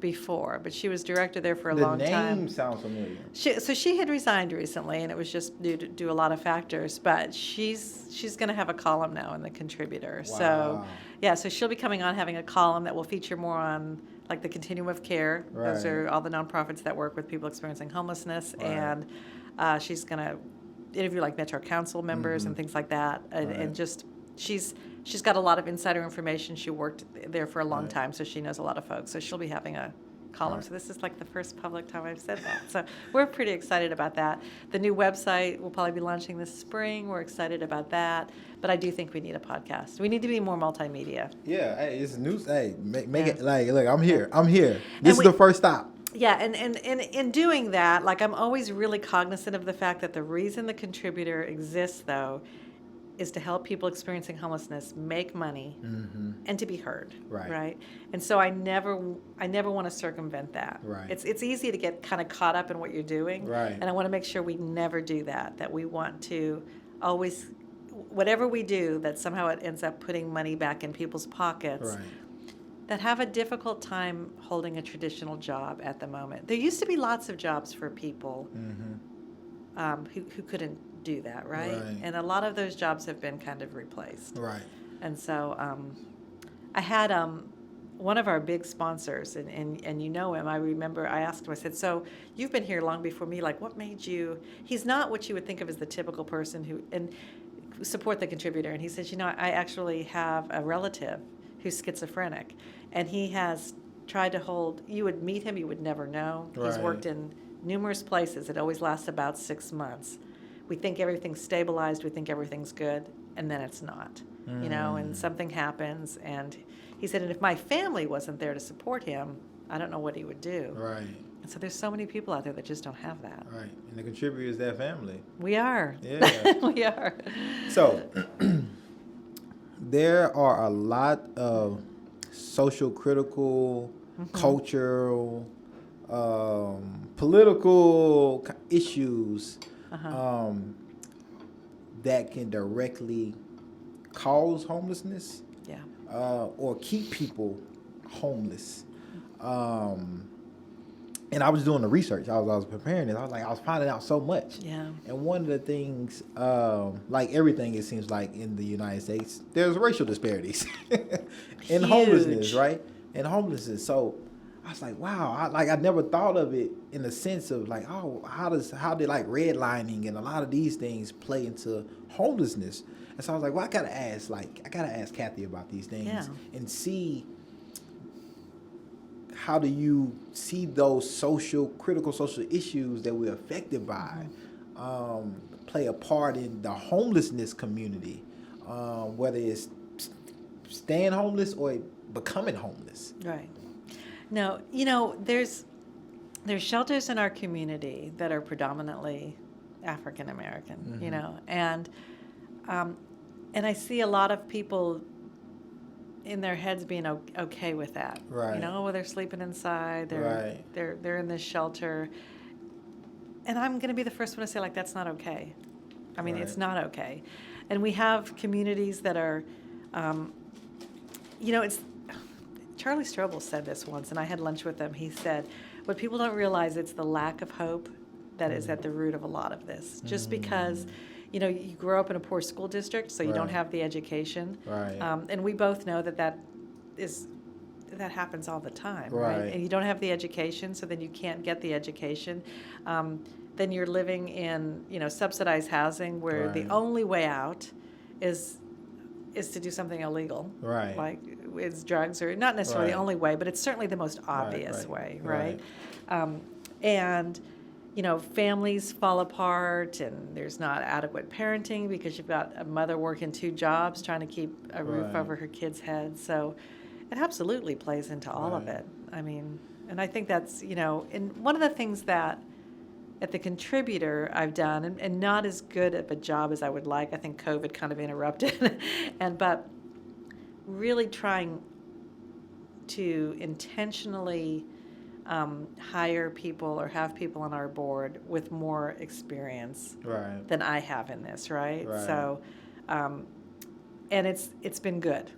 before, but she was director there for a long time. The name sounds familiar. She had resigned recently, and it was just due to a lot of factors, but she's going to have a column now in The Contributor. Wow. So she'll be coming on having a column that will feature more on like the Continuum of Care. Those Right. are all the nonprofits that work with people experiencing homelessness. Right. And she's going to interview like Metro Council members and things like that. And just she's got a lot of insider information. She worked there for a long time, so she knows a lot of folks. So she'll be having a column. Right. So this is like the first public time I've said that. So we're pretty excited about that. The new website will probably be launching this spring. We're excited about that. But I do think we need a podcast. We need to be more multimedia. Yeah, hey, it's news. Hey, make Yeah. it like, look, I'm here. I'm here. This is we- the first stop. Yeah, and in doing that, like I'm always really cognizant of the fact that the reason the contributor exists, though, is to help people experiencing homelessness make money and to be heard. Right. And so I never want to circumvent that. Right. It's easy to get kind of caught up in what you're doing. Right. And I want to make sure we never do that. That we want to always, whatever we do, that somehow it ends up putting money back in people's pockets. Right. That have a difficult time holding a traditional job at the moment. There used to be lots of jobs for people who couldn't do that, right? And a lot of those jobs have been kind of replaced. Right. And so I had one of our big sponsors, and you know him. I remember I asked him, I said, so you've been here long before me. Like, what made you? He's not what you would think of as the typical person who support the contributor. And he says, I actually have a relative who's schizophrenic, and he has tried to hold. You would meet him, you would never know. He's worked in numerous places. It always lasts about 6 months. We think everything's stabilized, we think everything's good, and then it's not, and something happens. And he said, and if my family wasn't there to support him, I don't know what he would do. Right. And so there's so many people out there that just don't have that. Right. And the contributor is their family. We are. Yeah. We are. So there are a lot of social critical, cultural, political issues that can directly cause homelessness or keep people homeless. And I was doing the research. I was preparing this. I was finding out so much. Yeah. And one of the things, like everything, it seems like in the United States, there's racial disparities in homelessness, right? In homelessness. So I was like, wow. I never thought of it in the sense of like, oh, how did like redlining and a lot of these things play into homelessness? And so I was like, well, I gotta ask Cathy about these things and see. How do you see those critical social issues that we're affected by play a part in the homelessness community, whether it's staying homeless or becoming homeless? Right. No, there's shelters in our community that are predominantly African American, and I see a lot of people in their heads being okay with that. Right. Well, they're sleeping inside. They're in this shelter. And I'm going to be the first one to say, like, that's not okay. I mean, it's not okay. And we have communities that are, it's, Charlie Strobel said this once, and I had lunch with him. He said, what people don't realize, it's the lack of hope that is at the root of a lot of this. Just because you grow up in a poor school district, so you don't have the education. Right. And we both know that happens all the time, right? And you don't have the education, so then you can't get the education. Then you're living in, subsidized housing where the only way out is to do something illegal. Right. Like it's drugs, or not necessarily the only way, but it's certainly the most obvious way, right? And families fall apart, and there's not adequate parenting because you've got a mother working 2 jobs trying to keep a roof over her kids' heads. So it absolutely plays into all of it. I mean, and I think that's, and one of the things that at the contributor I've done, and not as good of a job as I would like. I think COVID kind of interrupted, but really trying to intentionally hire people or have people on our board with more experience than I have in this, right? So, and it's been good.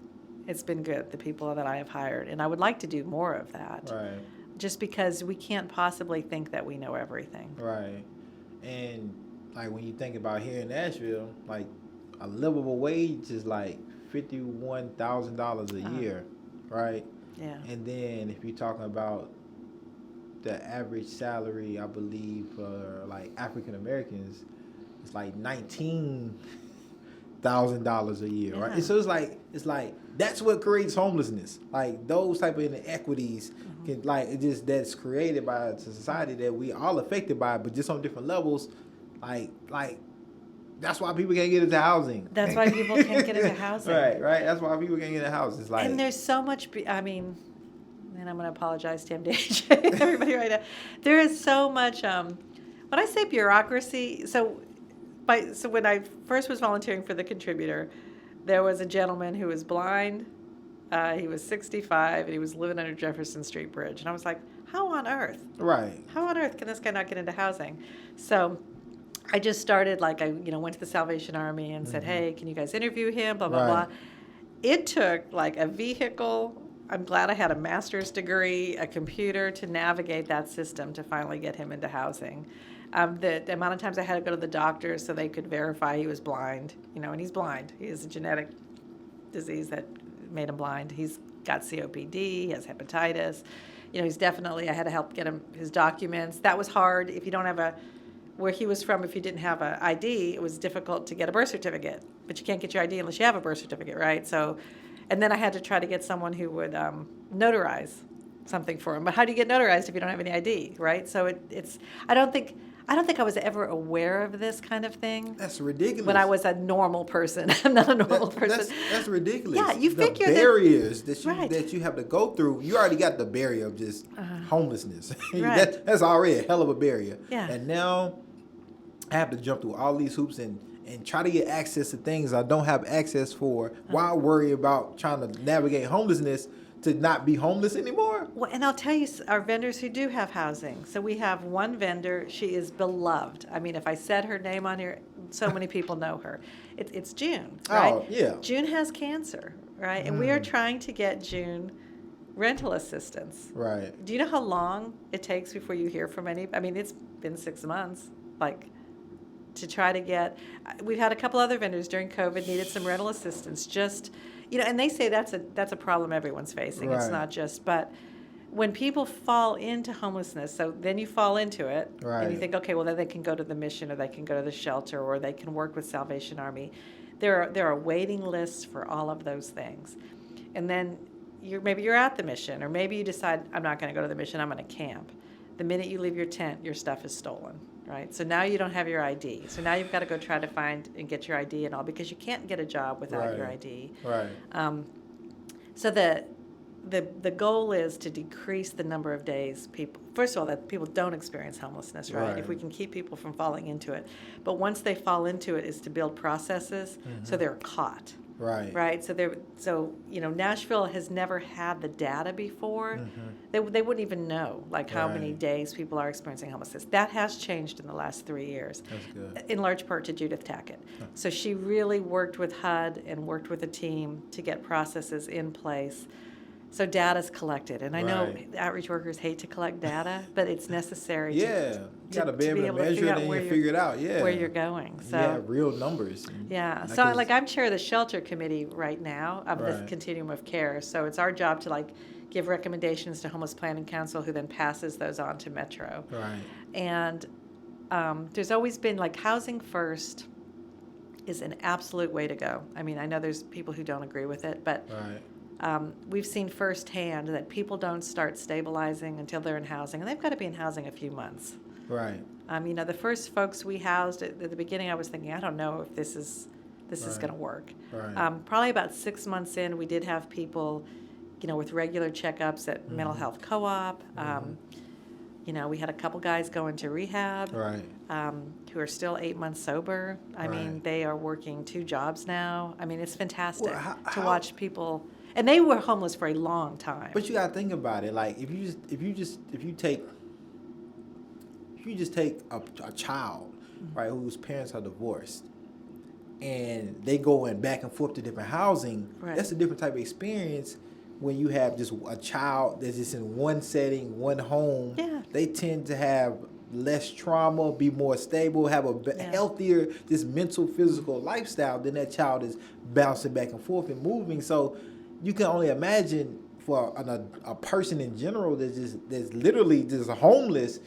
It's been good, the people that I have hired, and I would like to do more of that. Right. Just because we can't possibly think that we know everything. Right. And like when you think about here in Nashville, like a livable wage is like $51,000 a year, right? Yeah. And then if you're talking about the average salary, I believe for like African Americans, it's like $19,000 a year, right? Yeah. And so it's like that's what creates homelessness. Like those type of inequities can like it just that's created by society that we all affected by, but just on different levels. Like that's why people can't get into housing. That's why people can't get into housing. Right. That's why people can't get into houses. Like, And there's so much, I mean, and I'm going to apologize to MDH, everybody right now. There is so much, when I say bureaucracy, so when I first was volunteering for the Contributor, there was a gentleman who was blind. He was 65 and he was living under Jefferson Street Bridge. And I was like, how on earth? right. How on earth can this guy not get into housing? So I just started, like, I went to the Salvation Army and said, hey, can you guys interview him, blah, blah, Right. blah. It took, like, a vehicle. I'm glad I had a master's degree, a computer to navigate that system to finally get him into housing. The amount of times I had to go to the doctor so they could verify he was blind, and he's blind. He has a genetic disease that made him blind. He's got COPD, he has hepatitis. He's definitely, I had to help get him his documents. That was hard. If you don't have where he was from, if you didn't have an ID, it was difficult to get a birth certificate. But you can't get your ID unless you have a birth certificate, right? So, and then I had to try to get someone who would notarize something for him. But how do you get notarized if you don't have any ID, right? So it's I don't think I was ever aware of this kind of thing. That's ridiculous. When I was a normal person. I'm not a normal person. That's ridiculous. Yeah, you the figure that- barriers Right. that you have to go through. You already got the barrier of just homelessness. Right. That's already a hell of a barrier. Yeah. And now I have to jump through all these hoops and try to get access to things I don't have access for while worry about trying to navigate homelessness to not be homeless anymore. Well, and I'll tell you, our vendors who do have housing. So we have one vendor. She is beloved. I mean, if I said her name on here, so many people know her. It's June, right? Oh, yeah. June has cancer, right? And we are trying to get June rental assistance. Right. Do you know how long it takes before you hear from any? I mean, it's been 6 months, to try to get. We've had a couple other vendors during COVID needed some rental assistance. Just, and they say that's a problem everyone's facing. It's Right. not just, but when people fall into homelessness, so then you fall into it, Right. and you think, okay, well then they can go to the mission, or they can go to the shelter, or they can work with Salvation Army. There are waiting lists for all of those things, and then maybe you're at the mission, or maybe you decide I'm not going to go to the mission, I'm going to camp. The minute you leave your tent, your stuff is stolen, right? So now you don't have your ID. So now you've got to go try to find and get your ID and all, because you can't get a job without your ID. Right. So the goal is to decrease the number of days first of all, that people don't experience homelessness, right? Right. If we can keep people from falling into it. But once they fall into it, is to build processes so they're caught. Right. Right. So Nashville has never had the data before. They wouldn't even know how many Right. days people are experiencing homelessness. That has changed in the last 3 years. That's good. In large part to Judith Tackett. So she really worked with HUD and worked with a team to get processes in place. So data's collected. And I know Right. outreach workers hate to collect data, but it's necessary Yeah. You got to be able to measure figure it out and where you you're- figure it out. Yeah. where you're going. So yeah, real numbers. yeah. That So gives- I'm chair of the shelter committee right now of the Right. continuum of care. So it's our job to give recommendations to Homeless Planning Council, who then passes those on to Metro. Right. And there's always been housing first is an absolute way to go. I mean, I know there's people who don't agree with it, but Right. we've seen firsthand that people don't start stabilizing until they're in housing, and they've got to be in housing a few months. Right. The first folks we housed at the beginning, I was thinking, I don't know if this is Right. going to work. Right. Probably about 6 months in, we did have people, with regular checkups at mental health co-op. We had a couple guys go into rehab. Right. Who are still 8 months sober. I mean, Right. they are working 2 jobs now. I mean, it's fantastic Well, to watch people, and they were homeless for a long time. But you gotta think about it. If you take a child, right, whose parents are divorced, and they go back and forth to different housing, Right. that's a different type of experience. When you have just a child that's just in one setting, one home, Yeah. they tend to have less trauma, be more stable, have a Yeah. healthier, just mental, physical lifestyle than that child is bouncing back and forth and moving. So you can only imagine for a person in general that's literally just homeless,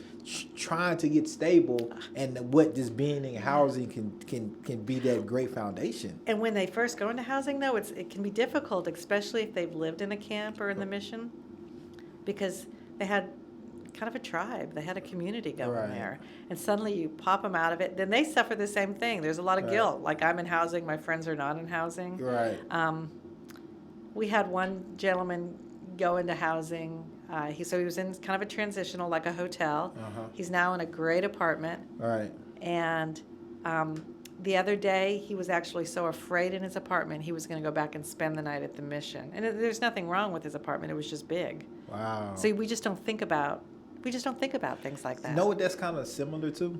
trying to get stable, and what just being in housing can be that great foundation. And when they first go into housing, though, it can be difficult, especially if they've lived in a camp or in the mission, because they had kind of a tribe. They had a community going there. And suddenly you pop them out of it. Then they suffer the same thing. There's a lot of guilt. Like, I'm in housing, my friends are not in housing. Right. We had one gentleman go into housing. He was in kind of a transitional, like a hotel. He's now in a great apartment. Right. And the other day, he was actually so afraid in his apartment, he was going to go back and spend the night at the mission. And there's nothing wrong with his apartment. It was just big. Wow. So we just don't think about things like that. You know what that's kind of similar to?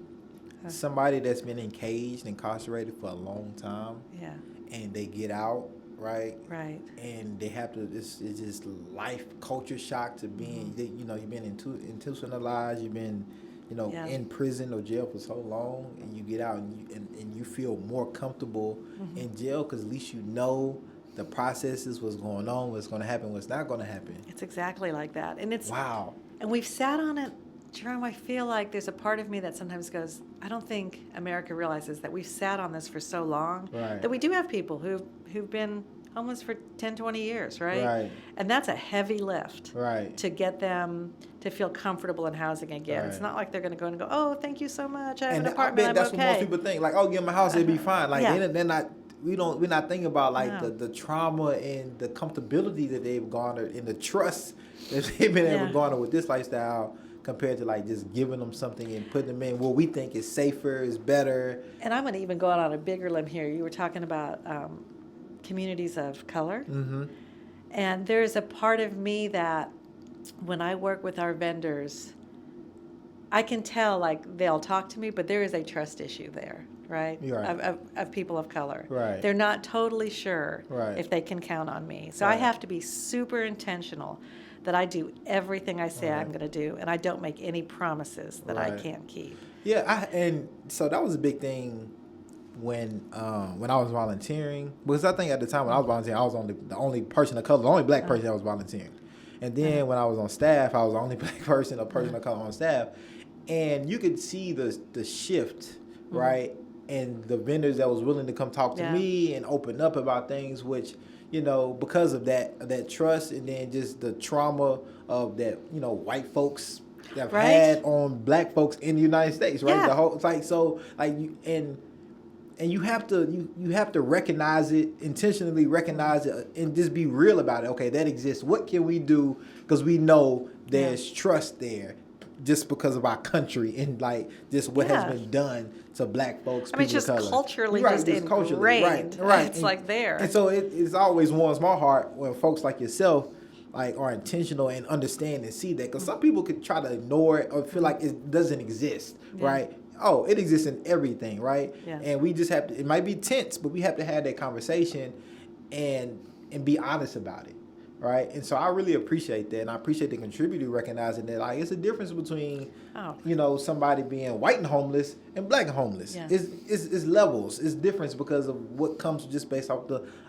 Somebody that's been incarcerated for a long time. Yeah. And they get out, right? Right. And they have to, it's just life culture shock to being, you've been institutionalized, you've been, in prison or jail for so long, and you get out and you feel more comfortable in jail because at least you know the processes, what's going on, what's going to happen, what's not going to happen. It's exactly like that. And it's wow. And we've sat on it, Jerome. I feel like there's a part of me that sometimes goes, I don't think America realizes that we've sat on this for so long, that we do have people who've been homeless for 10, 20 years, right? And that's a heavy lift to get them to feel comfortable in housing again. It's not like they're going to go and go, oh, thank you so much, I have an apartment, that's I'm what most okay. people think. Like, oh, get my house, it'll be fine. Like, they're not. We're not thinking about the trauma and the comfortability that they've garnered and the trust that they've been able to garner with this lifestyle compared to like just giving them something and putting them in what we think is safer, is better. And I'm going to even go out on a bigger limb here. You were talking about communities of color. And there's a part of me that when I work with our vendors, I can tell like they'll talk to me, but there is a trust issue there. Right? Of people of color. They're not totally sure if they can count on me. So I have to be super intentional that I do everything I say I'm going to do, and I don't make any promises that I can't keep. Yeah, and so that was a big thing when I was volunteering, because I think at the time when I was volunteering, I was the only person of color, the only black person that was volunteering. And then when I was on staff, I was the only black person of color on staff. And you could see the shift, right? And the vendors that was willing to come talk to me and open up about things, which, because of that trust, and then just the trauma of that, white folks have had on black folks in the United States, right? The whole, it's like, so like you, and you have to recognize it, intentionally recognize it, and just be real about it. Okay, that exists. What can we do? Because we know there's trust there, just because of our country and like just what has been done to black folks. I mean, just culturally, just ingrained. Right. It's like there. And so it's always warms my heart when folks like yourself like are intentional and understand and see that, because some people could try to ignore it or feel like it doesn't exist, right? Oh, it exists in everything, right? And we just have to, it might be tense, but we have to have that conversation and be honest about it, right? And so I really appreciate that, and I appreciate the contributor recognizing that like it's a difference between somebody being white and homeless and black and homeless. It's levels. It's difference because of what comes just based off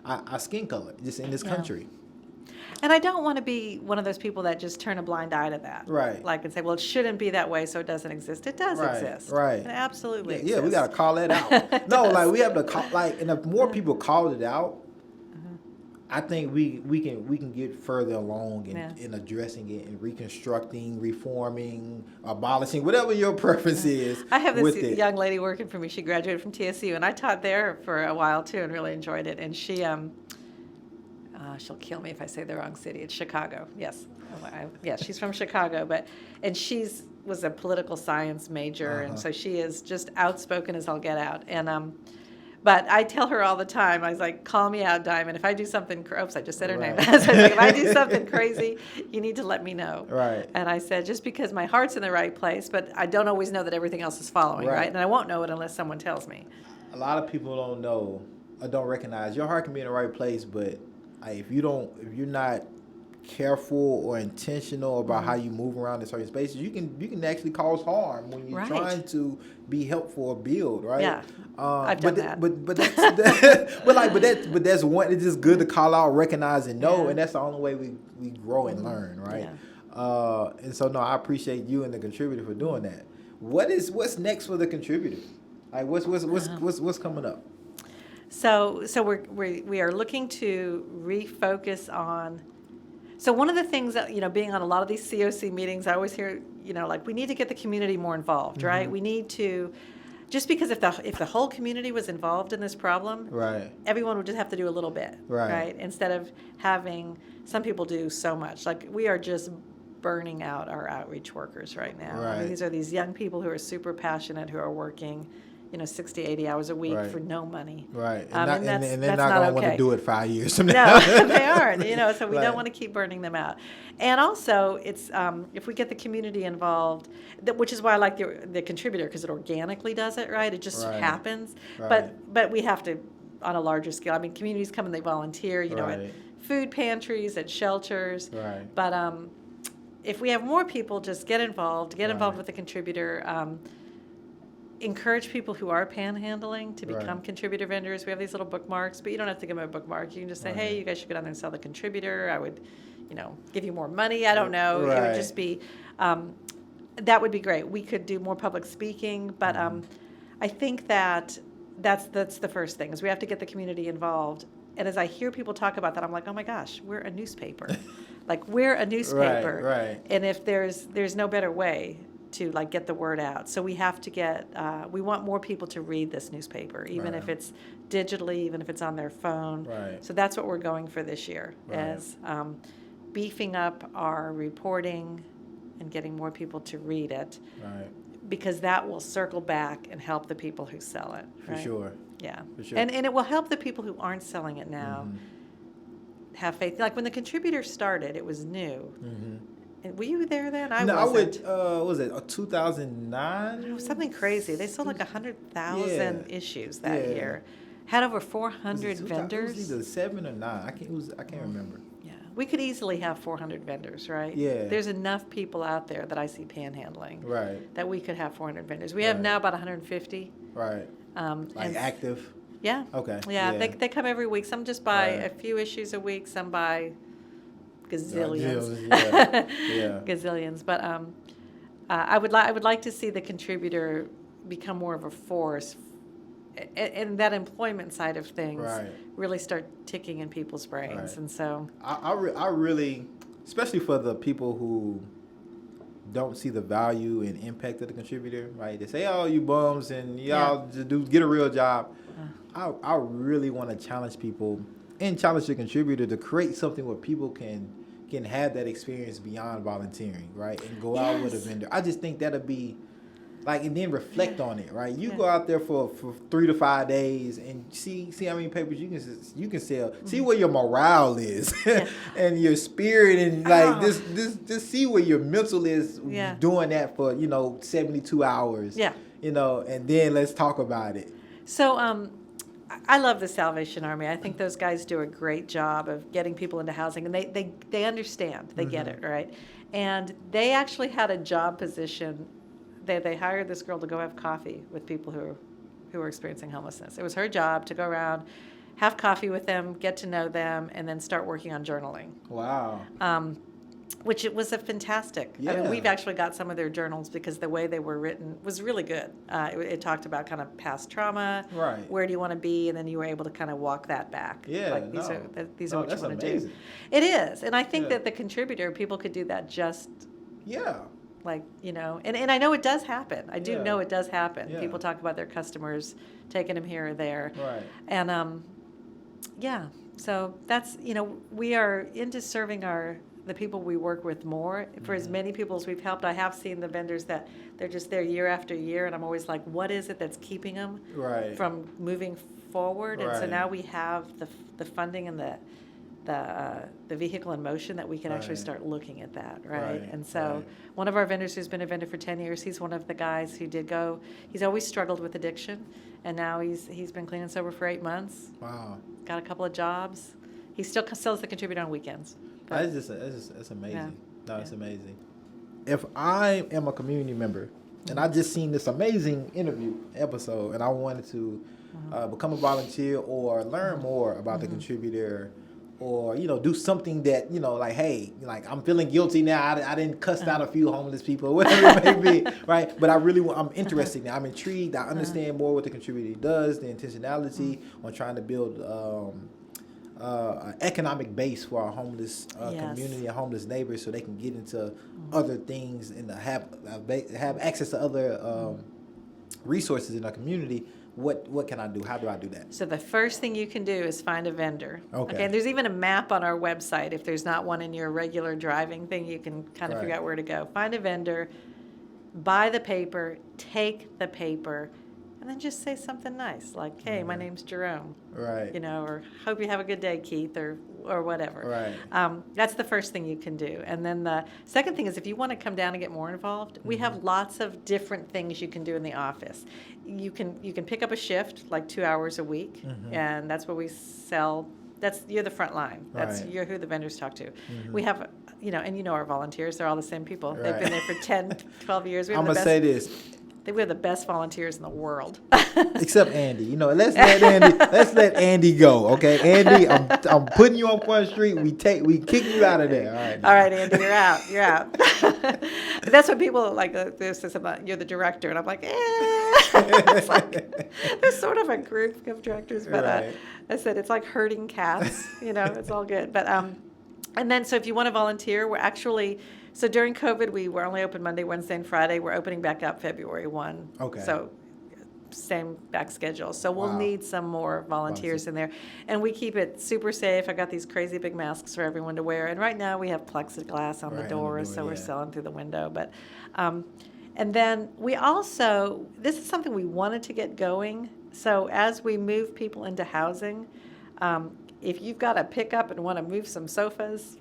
our skin color just in this country. And I don't want to be one of those people that just turn a blind eye to that. Right. Like and say, well, it shouldn't be that way, so it doesn't exist. It does exist. Right. It absolutely exists. Yeah, we got to call that out. No, like we have to call, like, and if more people call it out, I think we can get further along in addressing it and reconstructing, reforming, abolishing, whatever your preference is. I have this young lady working for me. She graduated from TSU, and I taught there for a while too, and really enjoyed it. And she she'll kill me if I say the wrong city. It's Chicago. Yes, yes, she's from Chicago, and she's was a political science major, and so she is just outspoken as all get out. And but I tell her all the time, I was like, call me out, Diamond. If I do something, oops, I just said her name. So I was like, if I do something crazy, you need to let me know. Right. And I said, just because my heart's in the right place, but I don't always know that everything else is following, right? And I won't know it unless someone tells me. A lot of people don't know or don't recognize your heart can be in the right place, but if you're not careful or intentional about how you move around in certain spaces, you can actually cause harm when you're Right. trying to be helpful or build, right? Yeah, I've done that. But that's but that's one. It's just good to call out, recognize, and know, Yeah. and that's the only way we grow and learn, right? Yeah. And so no, I appreciate you and the contributor for doing that. What's next for the contributor? Like what's coming up? So we are looking to refocus on. So one of the things that, being on a lot of these COC meetings, I always hear, like we need to get the community more involved, right? We need to, just because if the whole community was involved in this problem, Right. everyone would just have to do a little bit, Right. Instead of having some people do so much. Like we are just burning out our outreach workers right now. I mean, Right. these are these young people who are super passionate, who are working 60, 80 hours a week Right. for no money. Right. And And they're that's not not going to want okay. to do it 5 years from now. No, they aren't. So we Right. don't want to keep burning them out. And also, it's if we get the community involved, which is why I like the contributor, because it organically does it, right? It just Right. happens. Right. But we have to, on a larger scale. I mean, communities come and they volunteer, at Right. food pantries, at shelters. Right. But if we have more people just get involved Right. with the contributor. Encourage people who are panhandling to become Right. contributor vendors. We have these little bookmarks, but you don't have to give them a bookmark. You can just say, Right. hey, you guys should go down there and sell the contributor. I would, give you more money. I don't know. It Right. would just be, that would be great. We could do more public speaking, but I think that's the first thing is we have to get the community involved. And as I hear people talk about that, I'm like, oh my gosh, we're a newspaper. Like we're a newspaper. Right. And if there's no better way to get the word out. So we have to we want more people to read this newspaper, even Right. if it's digitally, even if it's on their phone. Right. So that's what we're going for this year, Right. as beefing up our reporting and getting more people to read it, Right. because that will circle back and help the people who sell it. For right? sure. Yeah. For sure. And it will help the people who aren't selling it now have faith. Like when the contributor started, it was new. Mm-hmm. And were you there then? I No, wasn't. what was it 2009? It was something crazy. They sold like 100,000 Yeah. issues that Yeah. year. Had over Was it 400 It was vendors. either 7 or 9. I can't remember. Yeah, we could easily have 400 vendors, right? Yeah. There's enough people out there that I see panhandling Right. that we could have 400 vendors. We have Right. now about 150. Right. Like and active. Yeah. Okay. Yeah, They come every week. Some just buy Right. a few issues a week. Some buy gazillions. Yeah. Gazillions. But I would like to see the contributor become more of a force, and that employment side of things Right. really start ticking in people's brains. Right. And so, I really, especially for the people who don't see the value and impact of the contributor, right? They say, "Oh, you bums, and y'all just get a real job." I really want to challenge people and challenge the contributor to create something where people can have that experience beyond volunteering, right? And go out with a vendor. I just think that'll be like, and then reflect on it, right? You go out there for 3 to 5 days and see how many papers you can sell. See where your morale is and your spirit, and like just see where your mental is doing that for 72 hours. Yeah. And then let's talk about it. So I love the Salvation Army. I think those guys do a great job of getting people into housing, and they understand. They get it, right? And they actually had a job position. They hired this girl to go have coffee with people who were experiencing homelessness. It was her job to go around, have coffee with them, get to know them, and then start working on journaling. Wow. Which it was a fantastic. I mean, Yeah. we've actually got some of their journals because the way they were written was really good. It talked about kind of past trauma, Right. where do you want to be, and then you were able to kind of walk that back. Yeah, like these are what that's you want to amazing. do. It is, and I think Yeah. that the contributor, people could do that just Yeah. like, and I know it does happen. I do Yeah. know it does happen. Yeah. People talk about their customers taking them here or there. Right. And so that's, we are into serving the people we work with more. For as many people as we've helped, I have seen the vendors that they're just there year after year, and I'm always like, what is it that's keeping them Right. from moving forward? And so Right. now we have the funding and the vehicle in motion that we can actually Right. start looking at that, right? Right, And so right. one of our vendors who's been a vendor for 10 years, he's one of the guys who did go, he's always struggled with addiction, and now he's been clean and sober for 8 months, Wow. got a couple of jobs. He still sells the contributor on weekends. But, It's amazing. Yeah. No, it's Yeah. amazing. If I am a community member and I just seen this amazing interview episode and I wanted to become a volunteer or learn more about the contributor, or do something that like, hey, like I'm feeling guilty now. I didn't cuss out a few homeless people, whatever it may be, right? But I'm interested now. I'm intrigued. I understand more what the contributor does, the intentionality on trying to build an economic base for our homeless community and homeless neighbors, so they can get into other things and have access to other resources in our community. What can I do? How do I do that? So the first thing you can do is find a vendor. Okay. And there's even a map on our website. If there's not one in your regular driving thing, you can kind of figure out where to go. Find a vendor, buy the paper, take the paper, and then just say something nice like, hey, my name's Jerome. Right. Or hope you have a good day, Keith, or whatever. Right. That's the first thing you can do. And then the second thing is, if you want to come down and get more involved, we have lots of different things you can do in the office. You can pick up a shift, like 2 hours a week, and that's where we sell. You're the front line. You're who the vendors talk to. We have, and our volunteers, they're all the same people. Right. They've been there for 10, 12 years. I'm going to say this. We have the best volunteers in the world. Except Andy. Let's let Andy go, okay? Andy, I'm putting you on Front Street. We kick you out of there. All right, Andy, you're out. But that's what people like. This is about you're the director, and I'm like, It's like, there's sort of a group of directors, but I said it's like herding cats. It's all good. But and then so if you want to volunteer, we're actually. So during COVID, we were only open Monday, Wednesday, and Friday. We're opening back up February 1. Okay. So same back schedule. So we'll need some more volunteers in there. And we keep it super safe. I got these crazy big masks for everyone to wear. And right now we have plexiglass on the doors, so we're selling through the window. But and then we also, this is something we wanted to get going. So as we move people into housing, if you've got a pickup and want to move some sofas,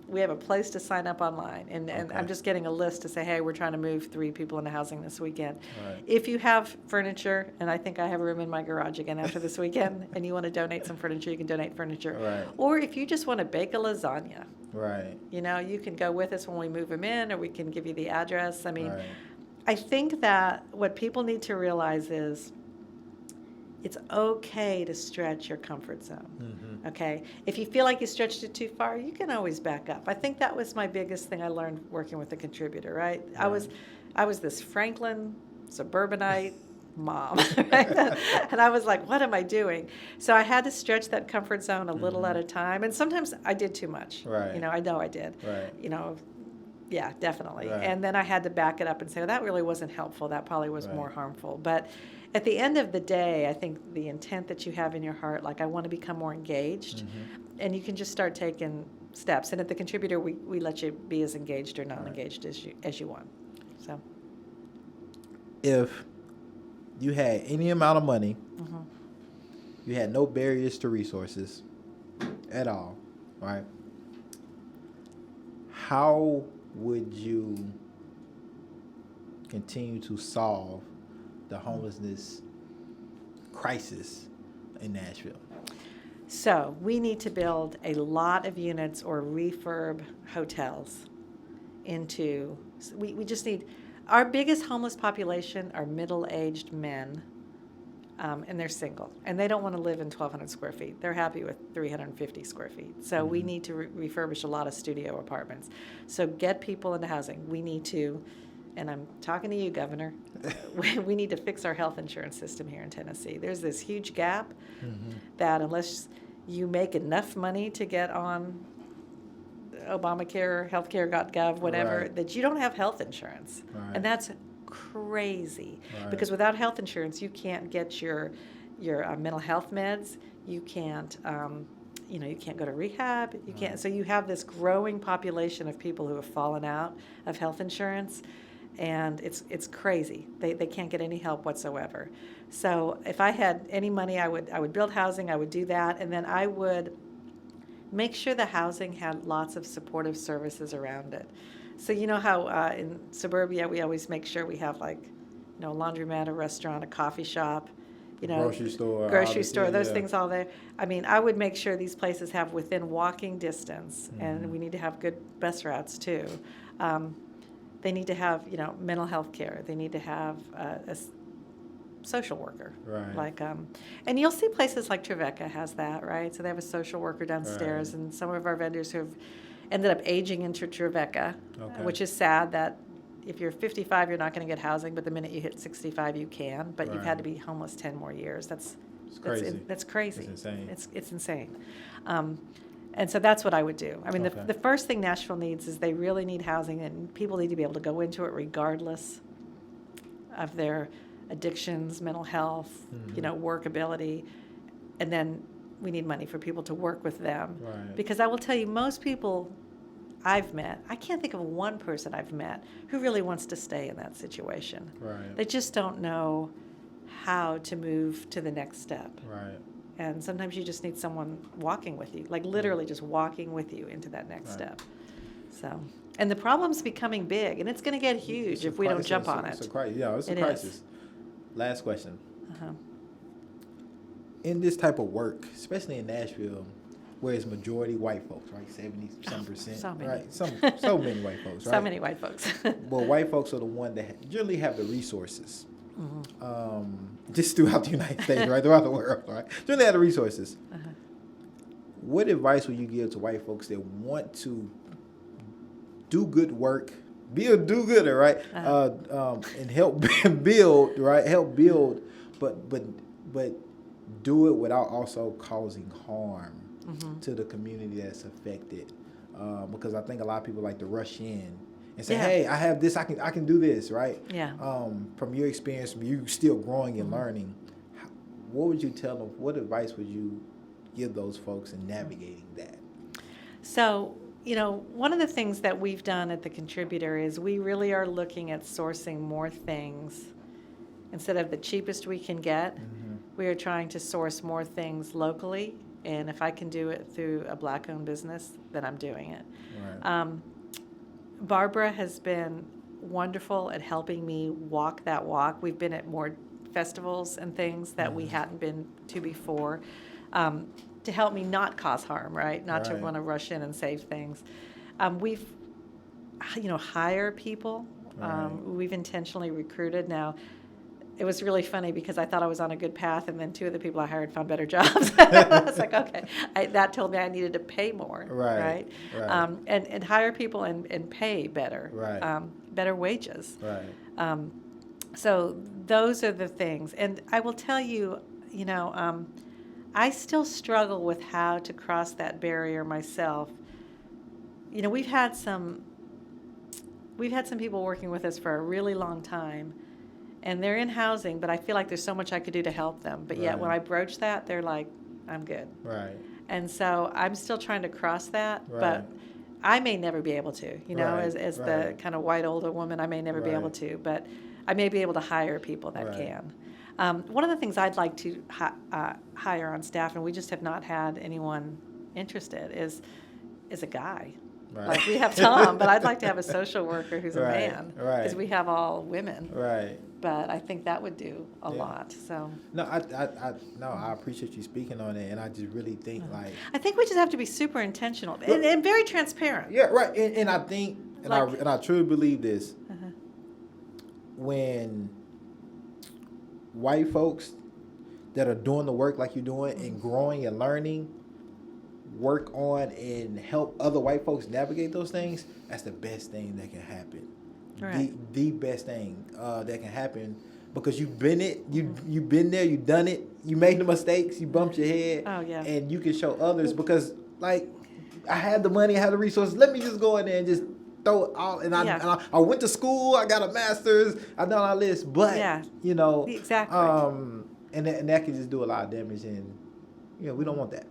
we have a place to sign up online. And I'm just getting a list to say, hey, we're trying to move 3 people into housing this weekend. Right. If you have furniture, and I think I have a room in my garage again after this weekend, and you want to donate some furniture, you can donate furniture. Right. Or if you just want to bake a lasagna, Right. You can go with us when we move them in, or we can give you the address. I mean, Right. I think that what people need to realize is it's okay to stretch your comfort zone, okay? If you feel like you stretched it too far, you can always back up. I think that was my biggest thing I learned working with the contributor, right? I was this Franklin suburbanite mom, right? And I was like, what am I doing? So I had to stretch that comfort zone a little at a time, and sometimes I did too much. Right. I know I did. Right. Yeah, definitely. Right. And then I had to back it up and say, well, that really wasn't helpful. That probably was more harmful. But at the end of the day, I think the intent that you have in your heart, like I want to become more engaged, and you can just start taking steps. And at the contributor, we let you be as engaged or non-engaged as you want. So, if you had any amount of money, you had no barriers to resources at all, right? How would you continue to solve the homelessness crisis in Nashville? So we need to build a lot of units or refurb hotels into, we just need, our biggest homeless population are middle-aged men, and they're single, and they don't want to live in 1,200 square feet. They're happy with 350 square feet. So we need to refurbish a lot of studio apartments. So get people into housing. We need to, and I'm talking to you, Governor, we need to fix our health insurance system here in Tennessee. There's this huge gap that unless you make enough money to get on Obamacare, healthcare.gov, whatever, that you don't have health insurance. And that's crazy because without health insurance, you can't get your mental health meds. You can't, you can't go to rehab. You can't. So you have this growing population of people who have fallen out of health insurance, and it's crazy. They can't get any help whatsoever. So if I had any money, I would build housing. I would do that, and then I would make sure the housing had lots of supportive services around it. So you know how in suburbia we always make sure we have like, a laundromat, a restaurant, a coffee shop. you know, grocery store, those things all there. I mean, I would make sure these places have within walking distance, and we need to have good bus routes too. They need to have, you know, mental health care. They need to have a social worker. Right. Like, and you'll see places like Trevecca has that, right? So they have a social worker downstairs, and some of our vendors who have ended up aging into Trevecca, which is sad that if you're 55, you're not going to get housing, but the minute you hit 65, you can. But you've had to be homeless 10 more years. That's crazy. That's crazy. It's insane. It's insane. And so that's what I would do. I mean, the first thing Nashville needs is they really need housing, and people need to be able to go into it regardless of their addictions, mental health, you know, workability. And then we need money for people to work with them. Right. Because I will tell you, most people I've met, I can't think of one person I've met who really wants to stay in that situation. Right. They just don't know how to move to the next step. Right. And sometimes you just need someone walking with you, like literally just walking with you into that next step. So, and the problem's becoming big, and it's going to get huge if we don't jump on it. It's a crisis. Last question. In this type of work, especially in Nashville, where it's majority white folks, right? 70-some%. So many. Right? So many white folks, right? So many white folks. Well, white folks are the one that generally have the resources. Just throughout the United States, right? Throughout the world, right? Generally have the resources. What advice would you give to white folks that want to do good work, be a do-gooder, right? And help build, right? Help build, but do it without also causing harm to the community that's affected. Because I think a lot of people like to rush in and say, "Hey, I have this. I can do this." Right? Yeah. From your experience, from you still growing and learning, what would you tell them? What advice would you give those folks in navigating that? So, you know, one of the things that we've done at the Contributor is we really are looking at sourcing more things instead of the cheapest we can get. We are trying to source more things locally, and if I can do it through a Black-owned business, then I'm doing it. Right. Barbara has been wonderful at helping me walk that walk. We've been at more festivals and things that we hadn't been to before, to help me not cause harm, right? Not to want to rush in and save things. We've, you know, hire people. We've intentionally recruited. Now, it was really funny because I thought I was on a good path, and then two of the people I hired found better jobs. I was like, okay, that told me I needed to pay more, right? And hire people and pay better, better wages. Right. So those are the things. And I will tell you, you know, I still struggle with how to cross that barrier myself. You know, we've had some people working with us for a really long time, and they're in housing, but I feel like there's so much I could do to help them. But yet when I broach that, they're like, I'm good. Right. And so I'm still trying to cross that, but I may never be able to, you know, as the kind of white older woman, I may never be able to, but I may be able to hire people that can. One of the things I'd like to hire on staff, and we just have not had anyone interested, is a guy. Like we have Tom, but I'd like to have a social worker who's a man, because we have all women. Right. But I think that would do a lot. So no, I appreciate you speaking on it, and I just really think I think we just have to be super intentional and very transparent. Yeah, right. And I think, and I truly believe this. When white folks that are doing the work like you're doing and growing and learning work on and help other white folks navigate those things, that's the best thing that can happen. Right. The best thing that can happen, because you've been you've been there, you've done it, you made the mistakes, you bumped your head, and you can show others, because like, I had the money, I had the resources, let me just go in there and just throw it all, and I went to school, I got a master's, I done all this, but you know, exactly, and that can just do a lot of damage, and you know, we don't want that.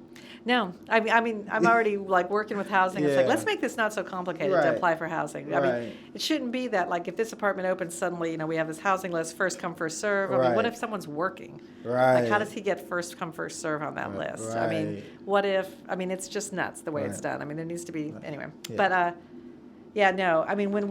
No, I mean, I'm already like working with housing. It's like, let's make this not so complicated to apply for housing. I mean, it shouldn't be that, like, if this apartment opens suddenly, you know, we have this housing list, first come, first serve. I mean, what if someone's working? Like, how does he get first come, first serve on that list? I mean, what if, I mean, it's just nuts the way it's done. I mean, there needs to be, anyway. But, no, I mean, when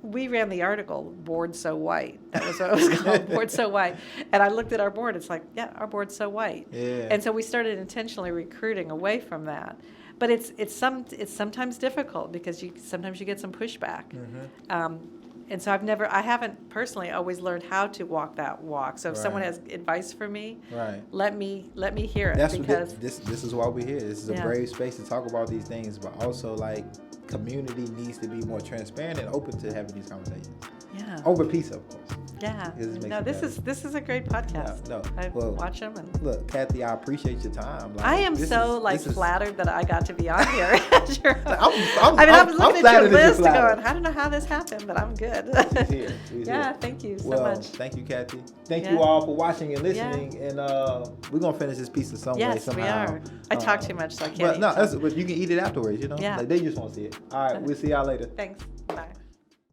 we ran the article, Board So White. That was what it was called, Board So White. And I looked at our board, it's like, yeah, our board's so white. Yeah. And so we started intentionally recruiting away from that. But it's sometimes difficult because sometimes you get some pushback. And so I haven't personally always learned how to walk that walk. So if someone has advice for me, let me hear it. That's because this is why we're here. This is a brave space to talk about these things, but also like community needs to be more transparent and open to having these conversations. Yeah. Over peace, of course. Yeah. No, this is a great podcast. I watch them and look, Cathy, I appreciate your time. Like, I am flattered that I got to be on here. I was looking at your list and going, I don't know how this happened, but I'm good. She's here. Yeah, thank you so much. Thank you, Cathy. Thank you all for watching and listening. And we're gonna finish this piece of some way somehow. Yes, we are. I talk too much, so I can't. But you can eat it afterwards. You know, like they just want to see it. All right, we'll see y'all later. Thanks.